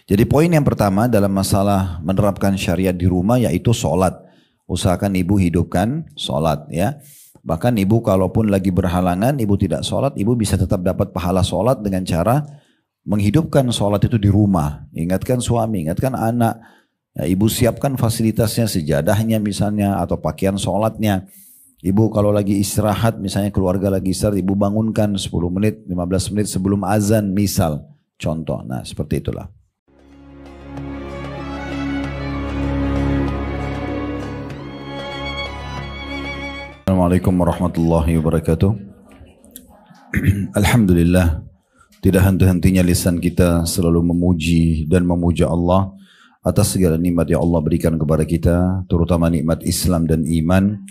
Jadi poin yang pertama dalam masalah menerapkan syariat di rumah yaitu sholat. Usahakan ibu hidupkan sholat ya. Bahkan ibu kalaupun lagi berhalangan, ibu tidak sholat, ibu bisa tetap dapat pahala sholat dengan cara menghidupkan sholat itu di rumah. Ingatkan suami, ingatkan anak. Ya, ibu siapkan fasilitasnya, sejadahnya misalnya, atau pakaian sholatnya. Ibu kalau lagi istirahat, misalnya keluarga lagi istirahat, ibu bangunkan 10 menit, 15 menit sebelum azan misal. Contoh, nah seperti itulah. Assalamualaikum warahmatullahi wabarakatuh. Alhamdulillah, tidak henti-hentinya lisan kita selalu memuji dan memuja Allah atas segala nikmat yang Allah berikan kepada kita, terutama nikmat Islam dan iman,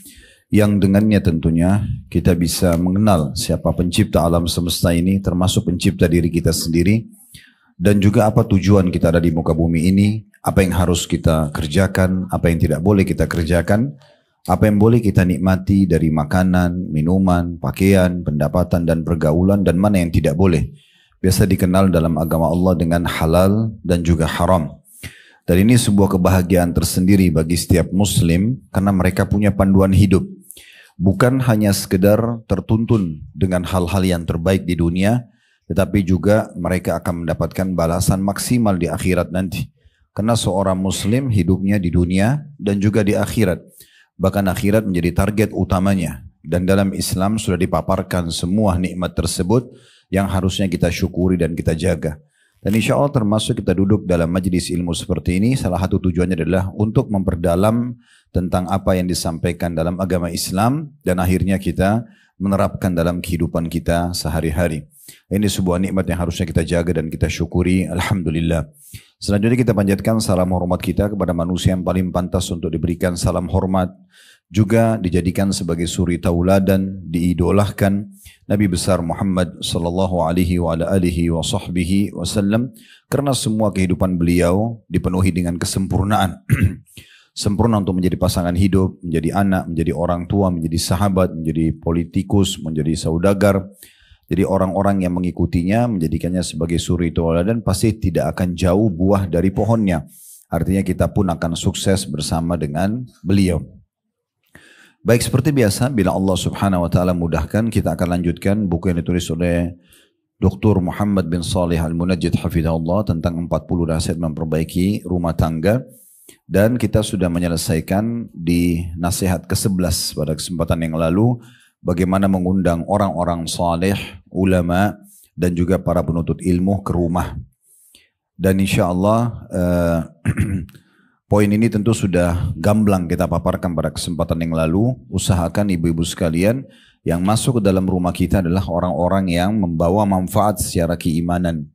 yang dengannya tentunya kita bisa mengenal siapa pencipta alam semesta ini, termasuk pencipta diri kita sendiri, dan juga apa tujuan kita ada di muka bumi ini, apa yang harus kita kerjakan, apa yang tidak boleh kita kerjakan, apa yang boleh kita nikmati dari makanan, minuman, pakaian, pendapatan dan pergaulan, dan mana yang tidak boleh. Biasa dikenal dalam agama Allah dengan halal dan juga haram. Dan ini sebuah kebahagiaan tersendiri bagi setiap muslim karena mereka punya panduan hidup. Bukan hanya sekedar tertuntun dengan hal-hal yang terbaik di dunia, tetapi juga mereka akan mendapatkan balasan maksimal di akhirat nanti. Karena seorang muslim hidupnya di dunia dan juga di akhirat. Bahkan akhirat menjadi target utamanya. Dan dalam Islam sudah dipaparkan semua nikmat tersebut yang harusnya kita syukuri dan kita jaga. Dan insya Allah termasuk kita duduk dalam majlis ilmu seperti ini, salah satu tujuannya adalah untuk memperdalam tentang apa yang disampaikan dalam agama Islam dan akhirnya kita menerapkan dalam kehidupan kita sehari-hari. Ini sebuah nikmat yang harusnya kita jaga dan kita syukuri. Alhamdulillah. Selanjutnya kita panjatkan salam hormat kita kepada manusia yang paling pantas untuk diberikan salam hormat, juga dijadikan sebagai suri tauladan, diidolahkan Nabi besar Muhammad sallallahu alaihi wa ala alihi wa sahbihi wasallam, karena semua kehidupan beliau dipenuhi dengan kesempurnaan. Sempurna untuk menjadi pasangan hidup, menjadi anak, menjadi orang tua, menjadi sahabat, menjadi politikus, menjadi saudagar. Jadi orang-orang yang mengikutinya menjadikannya sebagai suri tauladan pasti tidak akan jauh buah dari pohonnya. Artinya kita pun akan sukses bersama dengan beliau. Baik, seperti biasa bila Allah subhanahu wa ta'ala mudahkan, kita akan lanjutkan buku yang ditulis oleh Dr. Muhammad bin Salih Al-Munajjid hafizahullah tentang 40 nasihat memperbaiki rumah tangga. Dan kita sudah menyelesaikan di nasihat ke-11 pada kesempatan yang lalu, bagaimana mengundang orang-orang saleh, ulama, dan juga para penuntut ilmu ke rumah. Dan insya Allah poin ini tentu sudah gamblang kita paparkan pada kesempatan yang lalu. Usahakan ibu-ibu sekalian yang masuk ke dalam rumah kita adalah orang-orang yang membawa manfaat secara keimanan.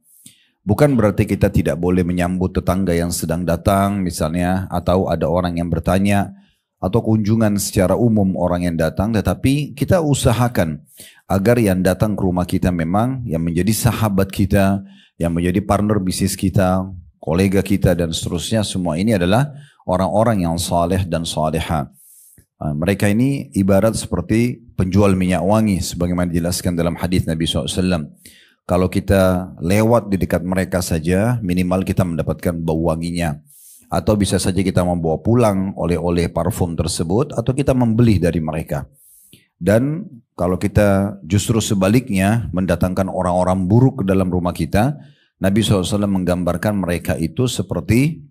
Bukan berarti kita tidak boleh menyambut tetangga yang sedang datang misalnya, atau ada orang yang bertanya, atau kunjungan secara umum orang yang datang, tetapi kita usahakan agar yang datang ke rumah kita memang yang menjadi sahabat kita, yang menjadi partner bisnis kita, kolega kita dan seterusnya, semua ini adalah orang-orang yang saleh dan saleha. Mereka ini ibarat seperti penjual minyak wangi sebagaimana dijelaskan dalam hadis Nabi SAW. Kalau kita lewat di dekat mereka saja, minimal kita mendapatkan bau wanginya. Atau bisa saja kita membawa pulang oleh-oleh parfum tersebut, atau kita membeli dari mereka. Dan kalau kita justru sebaliknya mendatangkan orang-orang buruk ke dalam rumah kita, Nabi SAW menggambarkan mereka itu seperti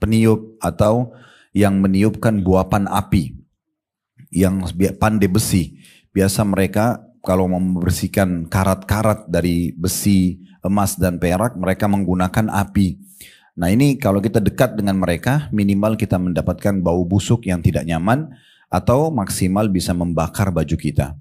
peniup atau yang meniupkan buapan api, yang pandai besi. Biasa mereka kalau membersihkan karat-karat dari besi, emas dan perak, mereka menggunakan api. Nah ini kalau kita dekat dengan mereka, minimal kita mendapatkan bau busuk yang tidak nyaman, atau maksimal bisa membakar baju kita.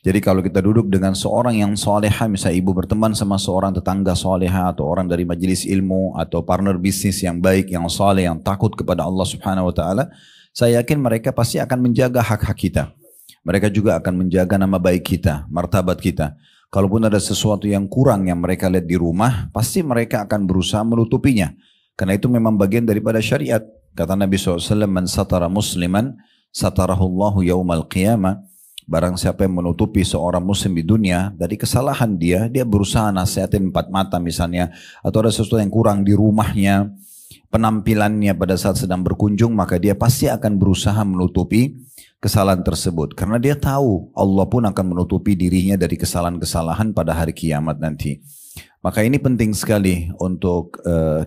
Jadi kalau kita duduk dengan seorang yang soleha, misalnya ibu berteman sama seorang tetangga soleha, atau orang dari majelis ilmu, atau partner bisnis yang baik, yang soleh, yang takut kepada Allah subhanahu wa ta'ala, saya yakin mereka pasti akan menjaga hak-hak kita. Mereka juga akan menjaga nama baik kita, martabat kita. Kalaupun ada sesuatu yang kurang yang mereka lihat di rumah, pasti mereka akan berusaha menutupinya. Karena itu memang bagian daripada syariat. Kata Nabi SAW, man satara musliman, satarahullahu yaumal qiyamah. Barang siapa yang menutupi seorang muslim di dunia dari kesalahan dia berusaha nasihatin empat mata misalnya, atau ada sesuatu yang kurang di rumahnya, penampilannya pada saat sedang berkunjung, maka dia pasti akan berusaha menutupi kesalahan tersebut. Karena dia tahu Allah pun akan menutupi dirinya dari kesalahan-kesalahan pada hari kiamat nanti. Maka ini penting sekali untuk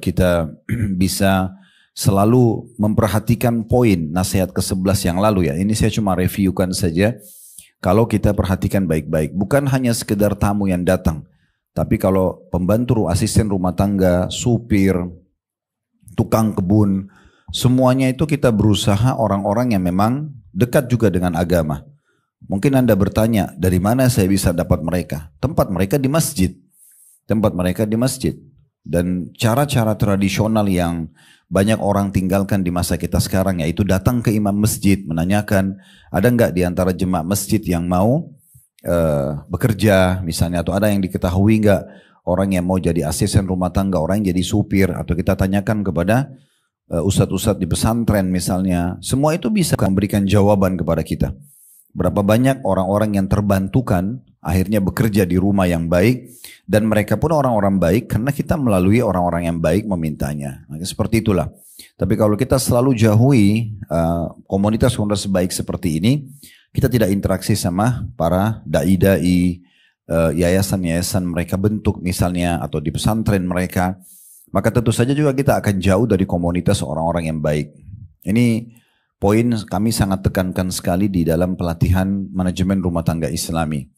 kita bisa selalu memperhatikan poin nasihat ke-11 yang lalu ya. Ini saya cuma reviewkan saja. Kalau kita perhatikan baik-baik, bukan hanya sekedar tamu yang datang, tapi kalau pembantu, asisten rumah tangga, supir, tukang kebun, semuanya itu kita berusaha orang-orang yang memang dekat juga dengan agama. Mungkin Anda bertanya, dari mana saya bisa dapat mereka? Tempat mereka di masjid. Tempat mereka di masjid. Dan cara-cara tradisional yang banyak orang tinggalkan di masa kita sekarang, yaitu datang ke imam masjid, menanyakan, ada nggak di antara jemaah masjid yang mau bekerja misalnya, atau ada yang diketahui nggak orang yang mau jadi asisten rumah tangga, orang yang jadi supir, atau kita tanyakan kepada ustadz-ustadz di pesantren misalnya. Semua itu bisa memberikan jawaban kepada kita. Berapa banyak orang-orang yang terbantukan akhirnya bekerja di rumah yang baik, dan mereka pun orang-orang baik karena kita melalui orang-orang yang baik memintanya. Nah, seperti itulah. Tapi kalau kita selalu jauhi komunitas-komunitas baik seperti ini, kita tidak interaksi sama para dai-dai, yayasan-yayasan mereka bentuk misalnya, atau di pesantren mereka, maka tentu saja juga kita akan jauh dari komunitas orang-orang yang baik. Ini poin kami sangat tekankan sekali di dalam pelatihan manajemen rumah tangga Islami.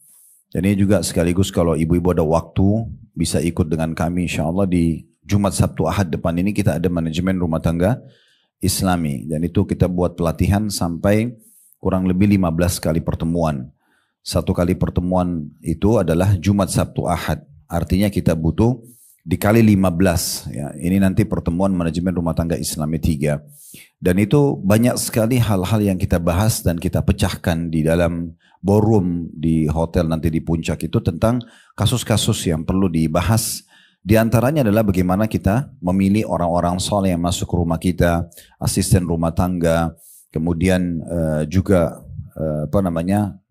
Dan ini juga sekaligus kalau ibu-ibu ada waktu bisa ikut dengan kami, insya Allah di Jumat, Sabtu, Ahad depan ini kita ada manajemen rumah tangga Islami. Dan itu kita buat pelatihan sampai kurang lebih 15 kali pertemuan. Satu kali pertemuan itu adalah Jumat, Sabtu, Ahad. Artinya kita butuh dikali 15. Ya. Ini nanti pertemuan manajemen rumah tangga Islami 3. Dan itu banyak sekali hal-hal yang kita bahas dan kita pecahkan di dalam ballroom di hotel nanti di puncak itu, tentang kasus-kasus yang perlu dibahas. Di antaranya adalah bagaimana kita memilih orang-orang soleh yang masuk ke rumah kita, asisten rumah tangga, kemudian juga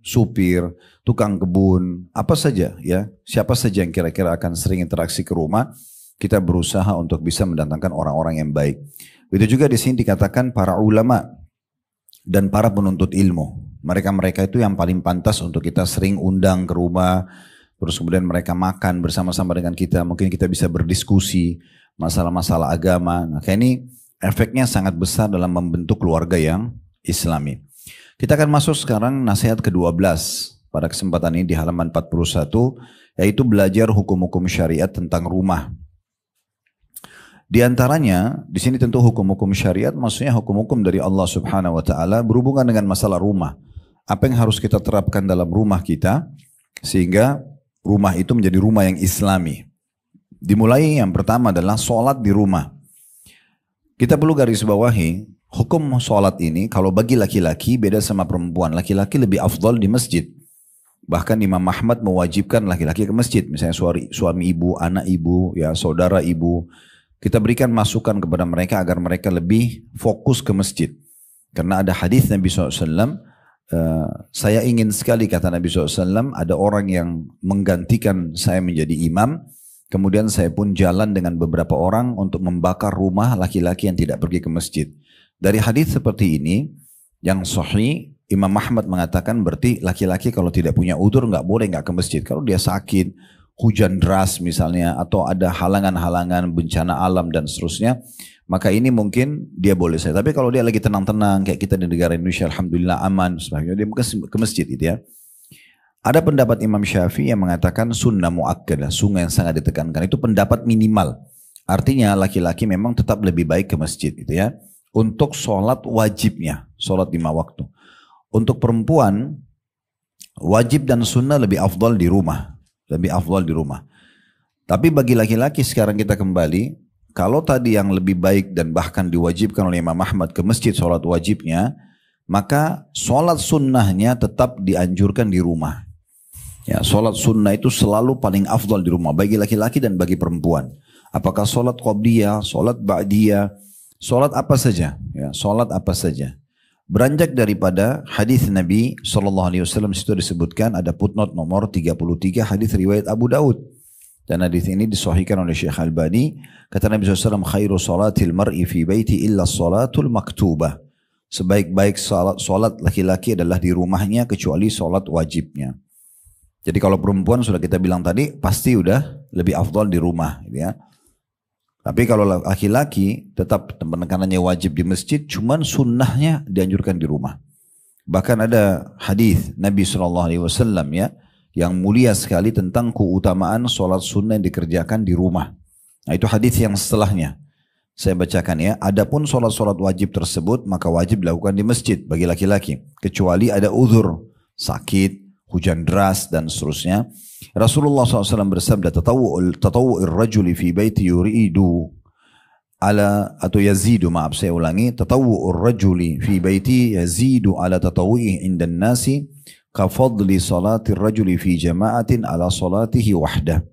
supir, tukang kebun, apa saja ya, siapa saja yang kira-kira akan sering interaksi ke rumah, kita berusaha untuk bisa mendatangkan orang-orang yang baik. Itu juga di sini dikatakan para ulama dan para penuntut ilmu. Mereka-mereka itu yang paling pantas untuk kita sering undang ke rumah, terus kemudian mereka makan bersama-sama dengan kita, mungkin kita bisa berdiskusi masalah-masalah agama. Nah, ini efeknya sangat besar dalam membentuk keluarga yang Islami. Kita akan masuk sekarang nasihat ke-12 pada kesempatan ini di halaman 41, yaitu belajar hukum-hukum syariat tentang rumah. Di antaranya, di sini tentu hukum-hukum syariat maksudnya hukum-hukum dari Allah Subhanahu wa taala berhubungan dengan masalah rumah. Apa yang harus kita terapkan dalam rumah kita sehingga rumah itu menjadi rumah yang Islami. Dimulai yang pertama adalah sholat di rumah. Kita perlu garis bawahi, hukum sholat ini kalau bagi laki-laki beda sama perempuan. Laki-laki lebih afdal di masjid. Bahkan Imam Ahmad mewajibkan laki-laki ke masjid. Misalnya suami ibu, anak ibu, ya saudara ibu. Kita berikan masukan kepada mereka agar mereka lebih fokus ke masjid. Karena ada hadis Nabi SAW, saya ingin sekali kata Nabi SAW, ada orang yang menggantikan saya menjadi imam, kemudian saya pun jalan dengan beberapa orang untuk membakar rumah laki-laki yang tidak pergi ke masjid. Dari hadis seperti ini, yang sahih, Imam Ahmad mengatakan berarti laki-laki kalau tidak punya udzur nggak boleh nggak ke masjid. Kalau dia sakit, hujan deras misalnya, atau ada halangan-halangan, bencana alam dan seterusnya, maka ini mungkin dia boleh saja. Tapi kalau dia lagi tenang-tenang kayak kita di negara Indonesia, alhamdulillah aman, sebagainya, dia mungkin ke masjid gitu ya. Ada pendapat Imam Syafi'i yang mengatakan sunnah muakkadah, sunnah yang sangat ditekankan. Itu pendapat minimal. Artinya laki-laki memang tetap lebih baik ke masjid gitu ya. Untuk sholat wajibnya, sholat 5 waktu. Untuk perempuan, wajib dan sunnah lebih afdal di rumah. Lebih afdal di rumah. Tapi bagi laki-laki sekarang kita kembali, kalau tadi yang lebih baik dan bahkan diwajibkan oleh Imam Ahmad ke masjid sholat wajibnya, maka sholat sunnahnya tetap dianjurkan di rumah. Ya, sholat sunnah itu selalu paling afdal di rumah bagi laki-laki dan bagi perempuan. Apakah sholat qobliyah, sholat ba'diyah, sholat apa saja, ya, sholat apa saja. Beranjak daripada hadis Nabi SAW, situ disebutkan ada footnote nomor 33 hadis riwayat Abu Daud. Dan hadis ini disahihkan oleh Syekh Albani. Kata Nabi SAW, khairu salatil mar'i fi baiti illa salatul maktubah. Sebaik-baik salat laki-laki adalah di rumahnya kecuali salat wajibnya. Jadi kalau perempuan sudah kita bilang tadi, pasti udah lebih afdal di rumah. Gitu ya. Tapi kalau laki-laki tetap penekanannya wajib di masjid, cuman sunnahnya dianjurkan di rumah. Bahkan ada hadis Nabi SAW ya, yang mulia sekali tentang keutamaan sholat sunnah yang dikerjakan di rumah. Nah itu hadis yang setelahnya. Saya bacakan ya. Adapun sholat-sholat wajib tersebut, maka wajib dilakukan di masjid bagi laki-laki. Kecuali ada uzur, sakit, hujan deras dan seterusnya. Rasulullah SAW bersabda, tatawu'ir rajuli fi baiti yuridu ala atau yazidu, maaf saya ulangi, tatawu'ir rajuli fi baiti yazidu ala tatawu'ih indan nasi kafadli salatir rajuli fi jama'atin ala salatihi wahdah.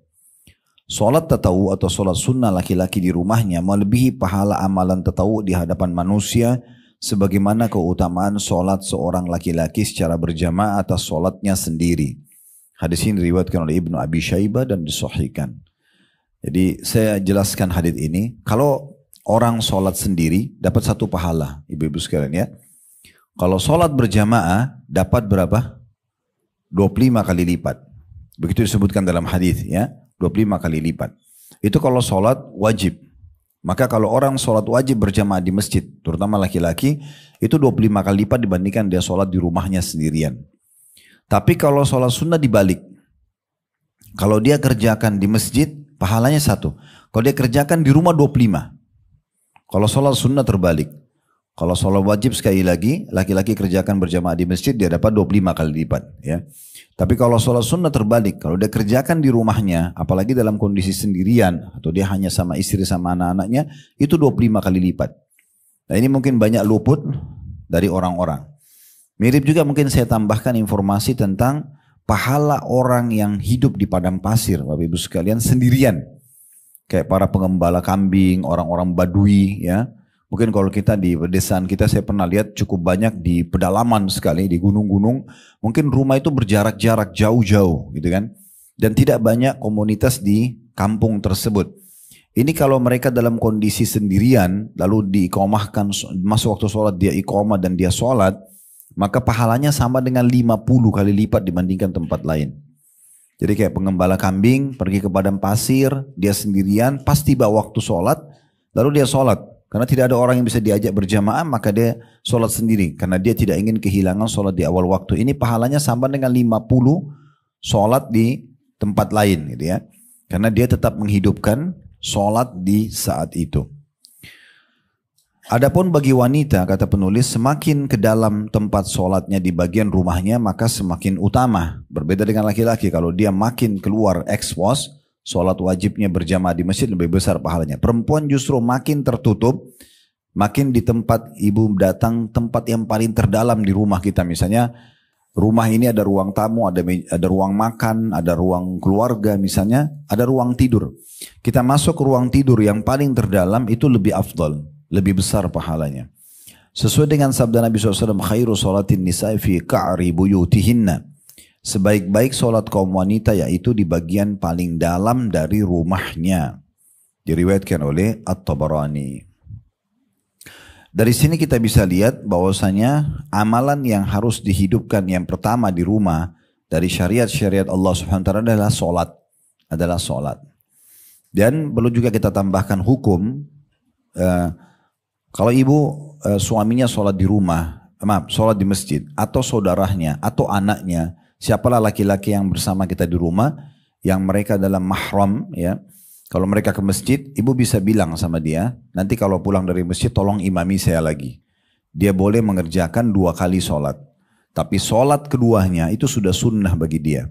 Salat tatawu atau salat sunnah laki-laki di rumahnya melebihi pahala amalan tatawu di hadapan manusia sebagaimana keutamaan salat seorang laki-laki secara berjamaah atas salatnya sendiri. Hadis ini diriwayatkan oleh Ibnu Abi Syaibah dan disahihkan. Jadi saya jelaskan hadis ini. Kalau orang salat sendiri dapat satu pahala, ibu-ibu sekalian ya. Kalau salat berjamaah dapat berapa? 25 kali lipat. Begitu disebutkan dalam hadis ya. 25 kali lipat. Itu kalau sholat wajib. Maka kalau orang sholat wajib berjamaah di masjid, terutama laki-laki, itu 25 kali lipat dibandingkan dia sholat di rumahnya sendirian. Tapi kalau sholat sunnah dibalik. Kalau dia kerjakan di masjid, pahalanya 1. Kalau dia kerjakan di rumah 25. Kalau sholat sunnah terbalik. Kalau sholat wajib sekali lagi, laki-laki kerjakan berjamaah di masjid, dia dapat 25 kali lipat. Ya. Tapi kalau sholat sunnah terbalik, kalau dia kerjakan di rumahnya, apalagi dalam kondisi sendirian, atau dia hanya sama istri sama anak-anaknya, itu 25 kali lipat. Nah ini mungkin banyak luput dari orang-orang. Mirip juga mungkin saya tambahkan informasi tentang pahala orang yang hidup di padang pasir, Bapak Ibu sekalian, sendirian. Kayak para pengembala kambing, orang-orang Badui, ya. Mungkin kalau kita di pedesaan kita, saya pernah lihat cukup banyak di pedalaman sekali, di gunung-gunung. Mungkin rumah itu berjarak-jarak jauh-jauh gitu kan. Dan tidak banyak komunitas di kampung tersebut. Ini kalau mereka dalam kondisi sendirian, lalu diiqomahkan, masuk waktu sholat dia iqomah dan dia sholat, maka pahalanya sama dengan 50 kali lipat dibandingkan tempat lain. Jadi kayak pengembala kambing, pergi ke padang pasir, dia sendirian, pas tiba waktu sholat, lalu dia sholat. Karena tidak ada orang yang bisa diajak berjamaah, maka dia sholat sendiri. Karena dia tidak ingin kehilangan sholat di awal waktu. Ini pahalanya sama dengan 50 sholat di tempat lain gitu ya. Karena dia tetap menghidupkan sholat di saat itu. Adapun bagi wanita, kata penulis, semakin ke dalam tempat sholatnya di bagian rumahnya, maka semakin utama. Berbeda dengan laki-laki, kalau dia makin keluar expose, sholat wajibnya berjamaah di masjid lebih besar pahalanya. Perempuan justru makin tertutup, makin di tempat ibu datang, tempat yang paling terdalam di rumah kita. Misalnya rumah ini ada ruang tamu, ada ruang makan, ada ruang keluarga misalnya, ada ruang tidur. Kita masuk ke ruang tidur yang paling terdalam itu lebih afdal, lebih besar pahalanya. Sesuai dengan sabda Nabi SAW, khairu sholatin nisa'i fi ka'ri buyutihinna. Sebaik-baik sholat kaum wanita yaitu di bagian paling dalam dari rumahnya. Diriwayatkan oleh At-Tabarani. Dari sini kita bisa lihat bahwasanya amalan yang harus dihidupkan yang pertama di rumah dari syariat-syariat Allah Subhanahu wa taala adalah sholat. Dan perlu juga kita tambahkan hukum kalau ibu suaminya sholat di rumah, sholat di masjid atau saudaranya atau anaknya, siapalah laki-laki yang bersama kita di rumah, yang mereka dalam mahram ya. Kalau mereka ke masjid, ibu bisa bilang sama dia, nanti kalau pulang dari masjid tolong imami saya lagi. Dia boleh mengerjakan 2 kali sholat. Tapi sholat keduanya itu sudah sunnah bagi dia.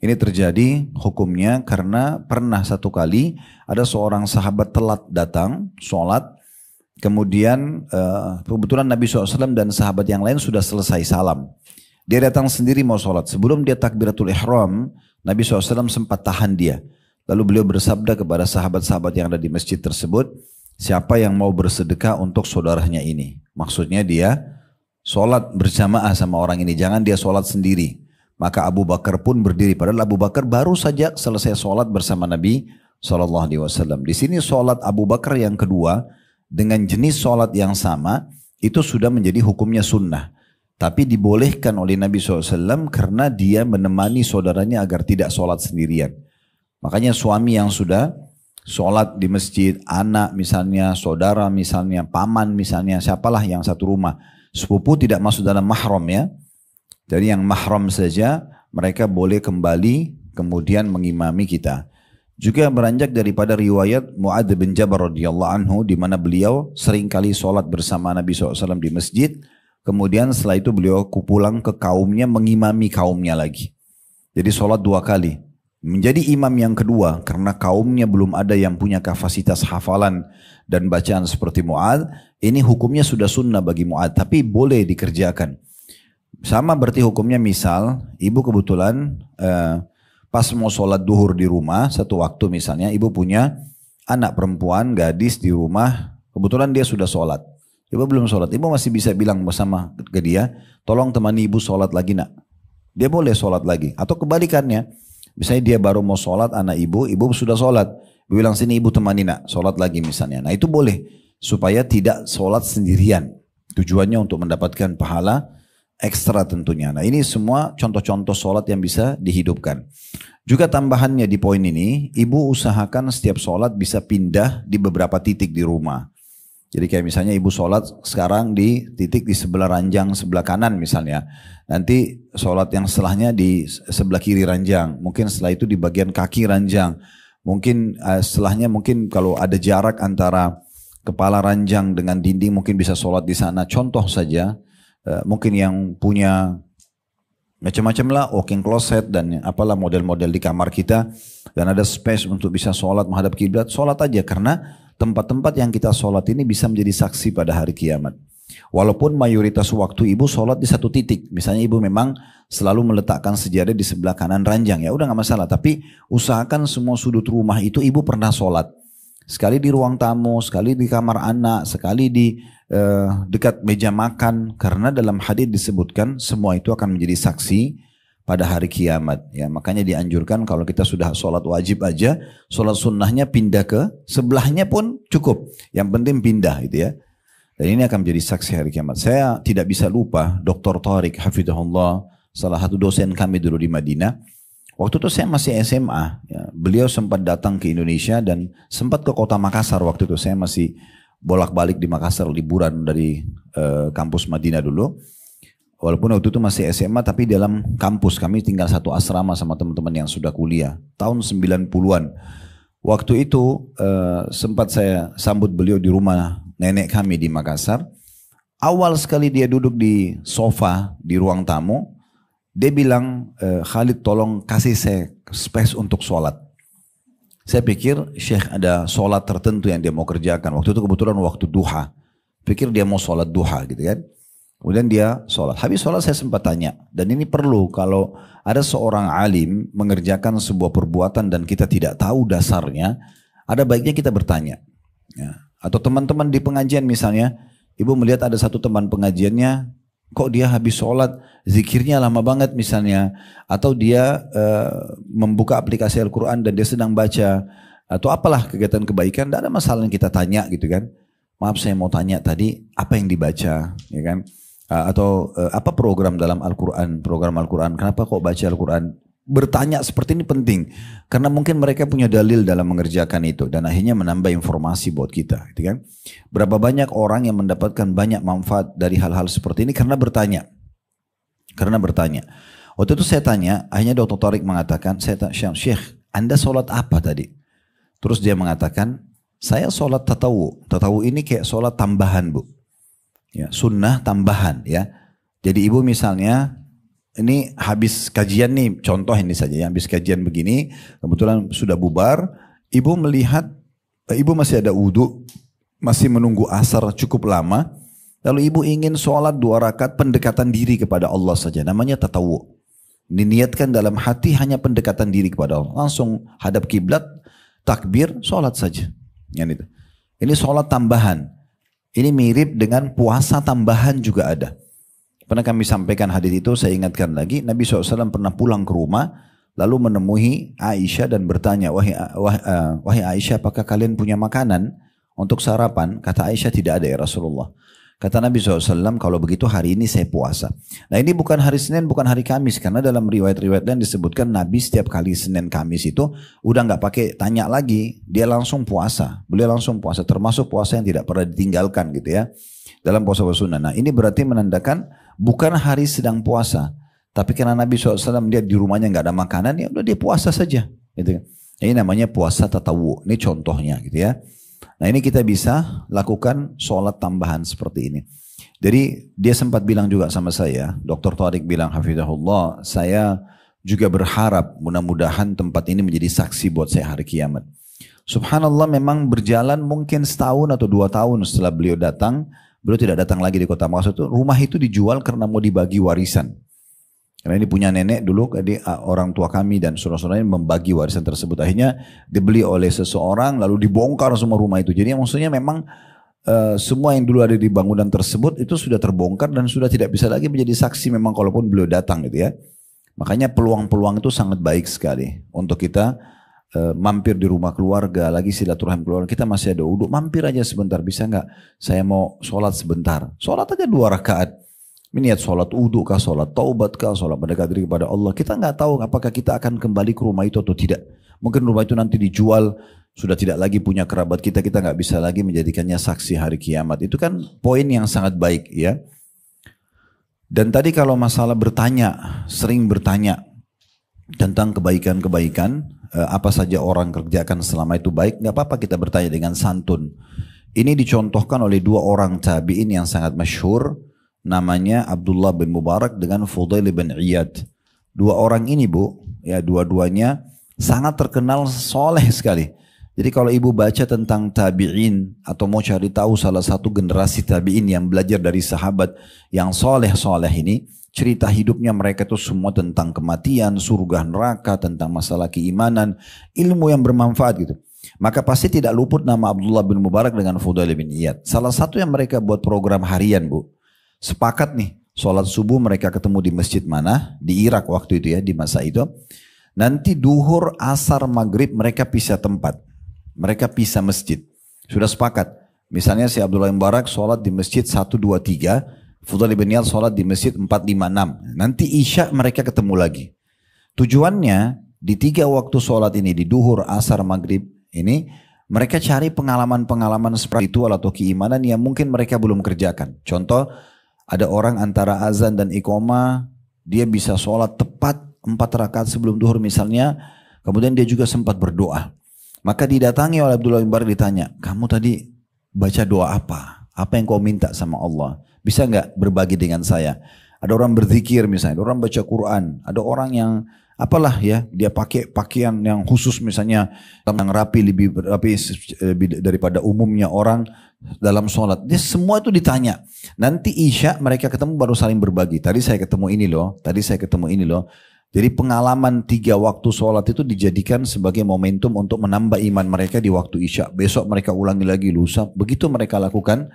Ini terjadi hukumnya karena pernah satu kali ada seorang sahabat telat datang sholat. Kemudian kebetulan Nabi SAW dan sahabat yang lain sudah selesai salam. Dia datang sendiri mau sholat. Sebelum dia takbiratul ihram, Nabi SAW sempat tahan dia. Lalu beliau bersabda kepada sahabat-sahabat yang ada di masjid tersebut, siapa yang mau bersedekah untuk saudaranya ini? Maksudnya dia Sholat berjamaah sama orang ini, jangan dia sholat sendiri. Maka Abu Bakar pun berdiri, padahal Abu Bakar baru saja selesai sholat bersama Nabi SAW. Di sini sholat Abu Bakar yang kedua, dengan jenis sholat yang sama, itu sudah menjadi hukumnya sunnah. Tapi dibolehkan oleh Nabi SAW karena dia menemani saudaranya agar tidak sholat sendirian. Makanya suami yang sudah sholat di masjid, anak misalnya, saudara misalnya, paman misalnya, siapalah yang satu rumah, sepupu tidak masuk dalam mahram ya. Jadi yang mahram saja mereka boleh kembali kemudian mengimami kita. Juga beranjak daripada riwayat Mu'adz bin Jabal radhiyallahu anhu di mana beliau seringkali sholat bersama Nabi SAW di masjid. Kemudian setelah itu beliau pulang ke kaumnya mengimami kaumnya lagi. Jadi sholat 2 kali. Menjadi imam yang kedua karena kaumnya belum ada yang punya kapasitas hafalan dan bacaan seperti Mu'adz. Ini hukumnya sudah sunnah bagi Mu'adz tapi boleh dikerjakan. Sama berarti hukumnya misal ibu kebetulan pas mau sholat duhur di rumah satu waktu misalnya ibu punya anak perempuan gadis di rumah kebetulan dia sudah sholat. Ibu belum sholat, ibu masih bisa bilang bersama ke dia, tolong temani ibu sholat lagi nak. Dia boleh sholat lagi. Atau kebalikannya, misalnya dia baru mau sholat anak ibu sudah sholat. Ibu bilang sini ibu temani nak, sholat lagi misalnya. Nah itu boleh, supaya tidak sholat sendirian. Tujuannya untuk mendapatkan pahala ekstra tentunya. Nah ini semua contoh-contoh sholat yang bisa dihidupkan. Juga tambahannya di poin ini, ibu usahakan setiap sholat bisa pindah di beberapa titik di rumah. Jadi kayak misalnya ibu sholat sekarang di titik di sebelah ranjang sebelah kanan misalnya. Nanti sholat yang setelahnya di sebelah kiri ranjang. Mungkin setelah itu di bagian kaki ranjang. Mungkin setelahnya mungkin kalau ada jarak antara kepala ranjang dengan dinding mungkin bisa sholat di sana. Contoh saja. Mungkin yang punya macam-macam lah walk-in closet dan apalah model-model di kamar kita. Dan ada space untuk bisa sholat menghadap kiblat. Sholat aja karena tempat-tempat yang kita sholat ini bisa menjadi saksi pada hari kiamat. Walaupun mayoritas waktu ibu sholat di satu titik. Misalnya ibu memang selalu meletakkan sejadah di sebelah kanan ranjang. Ya udah gak masalah. Tapi usahakan semua sudut rumah itu ibu pernah sholat. Sekali di ruang tamu, sekali di kamar anak, sekali di dekat meja makan. Karena dalam hadis disebutkan semua itu akan menjadi saksi pada hari kiamat. Ya, makanya dianjurkan kalau kita sudah sholat wajib aja, sholat sunnahnya pindah ke sebelahnya pun cukup. Yang penting pindah gitu ya. Dan ini akan menjadi saksi hari kiamat. Saya tidak bisa lupa Dr. Tariq Hafidhahullah, salah satu dosen kami dulu di Madinah. Waktu itu saya masih SMA. Ya, beliau sempat datang ke Indonesia dan sempat ke kota Makassar waktu itu. Saya masih bolak-balik di Makassar liburan dari kampus Madinah dulu. Walaupun waktu itu masih SMA tapi dalam kampus kami tinggal satu asrama sama teman-teman yang sudah kuliah. Tahun 90-an. Waktu itu sempat saya sambut beliau di rumah nenek kami di Makassar. Awal sekali dia duduk di sofa di ruang tamu. Dia bilang, Khalid tolong kasih saya space untuk sholat. Saya pikir Syekh ada sholat tertentu yang dia mau kerjakan. Waktu itu kebetulan waktu duha. Pikir dia mau sholat duha gitu kan. Kemudian dia sholat. Habis sholat saya sempat tanya. Dan ini perlu kalau ada seorang alim mengerjakan sebuah perbuatan dan kita tidak tahu dasarnya. Ada baiknya kita bertanya. Ya. Atau teman-teman di pengajian misalnya. Ibu melihat ada satu teman pengajiannya. Kok dia habis sholat zikirnya lama banget misalnya. Atau dia membuka aplikasi Al-Quran dan dia sedang baca. Atau apalah kegiatan kebaikan. Tidak ada masalah yang kita tanya gitu kan. Maaf saya mau tanya tadi apa yang dibaca ya kan. Atau apa program dalam Al-Quran, program Al-Quran, kenapa kok baca Al-Quran? Bertanya seperti ini penting, karena mungkin mereka punya dalil dalam mengerjakan itu, dan akhirnya menambah informasi buat kita. Gitu kan? Berapa banyak orang yang mendapatkan banyak manfaat dari hal-hal seperti ini karena bertanya. Waktu itu saya tanya, akhirnya Dr. Tariq mengatakan, saya tanya, Syekh, Anda sholat apa tadi? Terus dia mengatakan, saya sholat tatawu. Tatawu ini kayak sholat tambahan bu. Ya, sunnah tambahan ya. Jadi ibu misalnya ini habis kajian nih, contoh ini saja ya, habis kajian begini, kebetulan sudah bubar, ibu melihat ibu masih ada wudhu, masih menunggu asar cukup lama, lalu ibu ingin sholat 2 rakaat pendekatan diri kepada Allah saja, namanya tatawu. Diniatkan dalam hati hanya pendekatan diri kepada Allah, langsung hadap kiblat, takbir, sholat saja. Ini sholat tambahan. Ini mirip dengan puasa tambahan juga ada. Pernah kami sampaikan hadis itu, saya ingatkan lagi, Nabi SAW pernah pulang ke rumah, lalu menemui Aisyah dan bertanya, wahai Aisyah, apakah kalian punya makanan untuk sarapan? Kata Aisyah, tidak ada ya Rasulullah. Kata Nabi SAW, kalau begitu hari ini saya puasa. Nah ini bukan hari Senin, bukan hari Kamis. Karena dalam riwayat-riwayat lain disebutkan Nabi setiap kali Senin Kamis itu udah nggak pakai tanya lagi. Dia langsung puasa. Beliau langsung puasa. Termasuk puasa yang tidak pernah ditinggalkan gitu ya. Dalam puasa-puasa sunnah. Nah ini berarti menandakan bukan hari sedang puasa. Tapi karena Nabi SAW dia di rumahnya nggak ada makanan, ya udah dia puasa saja. Gitu. Ini namanya puasa tatawu. Ini contohnya gitu ya. Nah ini kita bisa lakukan sholat tambahan seperti ini. Jadi dia sempat bilang juga sama saya, Dr. Tariq bilang hafizahullah, saya juga berharap mudah-mudahan tempat ini menjadi saksi buat saya hari kiamat. Subhanallah memang berjalan mungkin setahun atau 2 tahun setelah beliau datang, beliau tidak datang lagi di kota Makassar itu, rumah itu dijual karena mau dibagi warisan. Karena ini punya nenek dulu, jadi orang tua kami dan saudara-saudaranya membagi warisan tersebut. Akhirnya dibeli oleh seseorang, lalu dibongkar semua rumah itu. Jadi maksudnya memang semua yang dulu ada di bangunan tersebut itu sudah terbongkar dan sudah tidak bisa lagi menjadi saksi memang kalaupun beliau datang gitu ya. Makanya peluang-peluang itu sangat baik sekali untuk kita mampir di rumah keluarga, lagi silaturahim keluarga. Kita masih ada uduk, mampir aja sebentar, bisa nggak? Saya mau sholat sebentar. Sholat aja 2 rakaat. Niat sholat uduk kah, sholat taubat kah, sholat mendekat diri kepada Allah. Kita nggak tahu apakah kita akan kembali ke rumah itu atau tidak. Mungkin rumah itu nanti dijual, sudah tidak lagi punya kerabat kita, kita nggak bisa lagi menjadikannya saksi hari kiamat. Itu kan poin yang sangat baik ya. Dan tadi kalau masalah bertanya, sering bertanya tentang kebaikan-kebaikan, apa saja orang kerjakan selama itu baik, nggak apa-apa kita bertanya dengan santun. Ini dicontohkan oleh 2 orang tabi'in yang sangat masyhur. Namanya Abdullah bin Mubarak dengan Fudail bin Iyad. 2 orang ini bu, ya dua-duanya sangat terkenal soleh sekali. Jadi kalau ibu baca tentang tabi'in atau mau cari tahu salah satu generasi tabi'in yang belajar dari sahabat yang soleh-soleh ini, cerita hidupnya mereka itu semua tentang kematian, surga, neraka, tentang masalah keimanan, ilmu yang bermanfaat gitu. Maka pasti tidak luput nama Abdullah bin Mubarak dengan Fudail bin Iyad. Salah satu yang mereka buat program harian bu. Sepakat nih, sholat subuh mereka ketemu di masjid mana, di Irak waktu itu ya, di masa itu. Nanti duhur, asar, maghrib mereka pisah tempat. Mereka pisah masjid. Sudah sepakat. Misalnya si Abdullah bin Mubarak sholat di masjid 1, 2, 3. Fudail bin Iyad sholat di masjid 4, 5, 6. Nanti isya mereka ketemu lagi. Tujuannya di 3 waktu sholat ini, di duhur, asar, maghrib ini, mereka cari pengalaman-pengalaman spiritual atau keimanan yang mungkin mereka belum kerjakan. Contoh, ada orang antara azan dan iqamah, dia bisa sholat tepat 4 rakaat sebelum duhur misalnya, kemudian dia juga sempat berdoa. Maka didatangi oleh Abdullah bin Mubarak ditanya, kamu tadi baca doa apa? Apa yang kau minta sama Allah? Bisa nggak berbagi dengan saya? Ada orang berzikir misalnya, ada orang baca Quran, ada orang yang apalah ya, dia pakai pakaian yang khusus misalnya, yang rapi, lebih rapi daripada umumnya orang dalam sholat. Dia semua itu ditanya. Nanti isya mereka ketemu baru saling berbagi. Tadi saya ketemu ini loh, tadi saya ketemu ini loh. Jadi pengalaman 3 waktu sholat itu dijadikan sebagai momentum untuk menambah iman mereka di waktu isya. Besok mereka ulangi lagi, lusa. Begitu mereka lakukan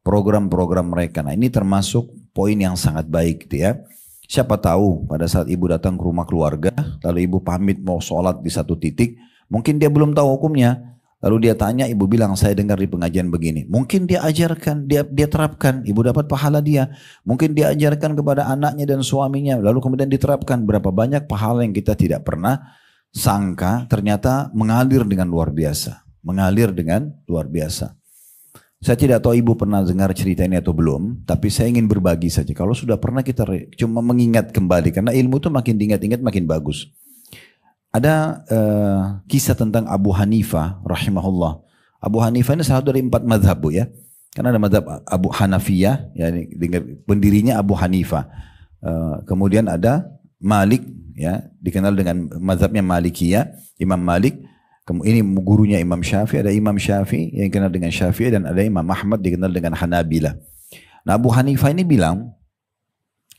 program-program mereka. Nah ini termasuk poin yang sangat baik gitu ya. Siapa tahu pada saat ibu datang ke rumah keluarga, lalu ibu pamit mau sholat di satu titik, mungkin dia belum tahu hukumnya. Lalu dia tanya, ibu bilang saya dengar di pengajian begini. Mungkin dia ajarkan, dia terapkan, ibu dapat pahala dia. Mungkin dia ajarkan kepada anaknya dan suaminya, lalu kemudian diterapkan. Berapa banyak pahala yang kita tidak pernah sangka ternyata mengalir dengan luar biasa. Mengalir dengan luar biasa. Saya tidak tahu ibu pernah dengar cerita ini atau belum, tapi saya ingin berbagi saja. Kalau sudah pernah kita cuma mengingat kembali, karena ilmu itu makin diingat-ingat makin bagus. Ada kisah tentang Abu Hanifah rahimahullah. Abu Hanifah ini salah dari 4 mazhab bu ya. Karena ada mazhab Abu Hanafiyah, ya, pendirinya Abu Hanifah. Kemudian ada Malik, ya, dikenal dengan mazhabnya Malikiyah, Imam Malik. Ini gurunya Imam Syafi'i, ada Imam Syafi'i yang dikenal dengan Syafi'i dan ada Imam Ahmad dikenal dengan Hanabila. Nah Abu Hanifah ini bilang,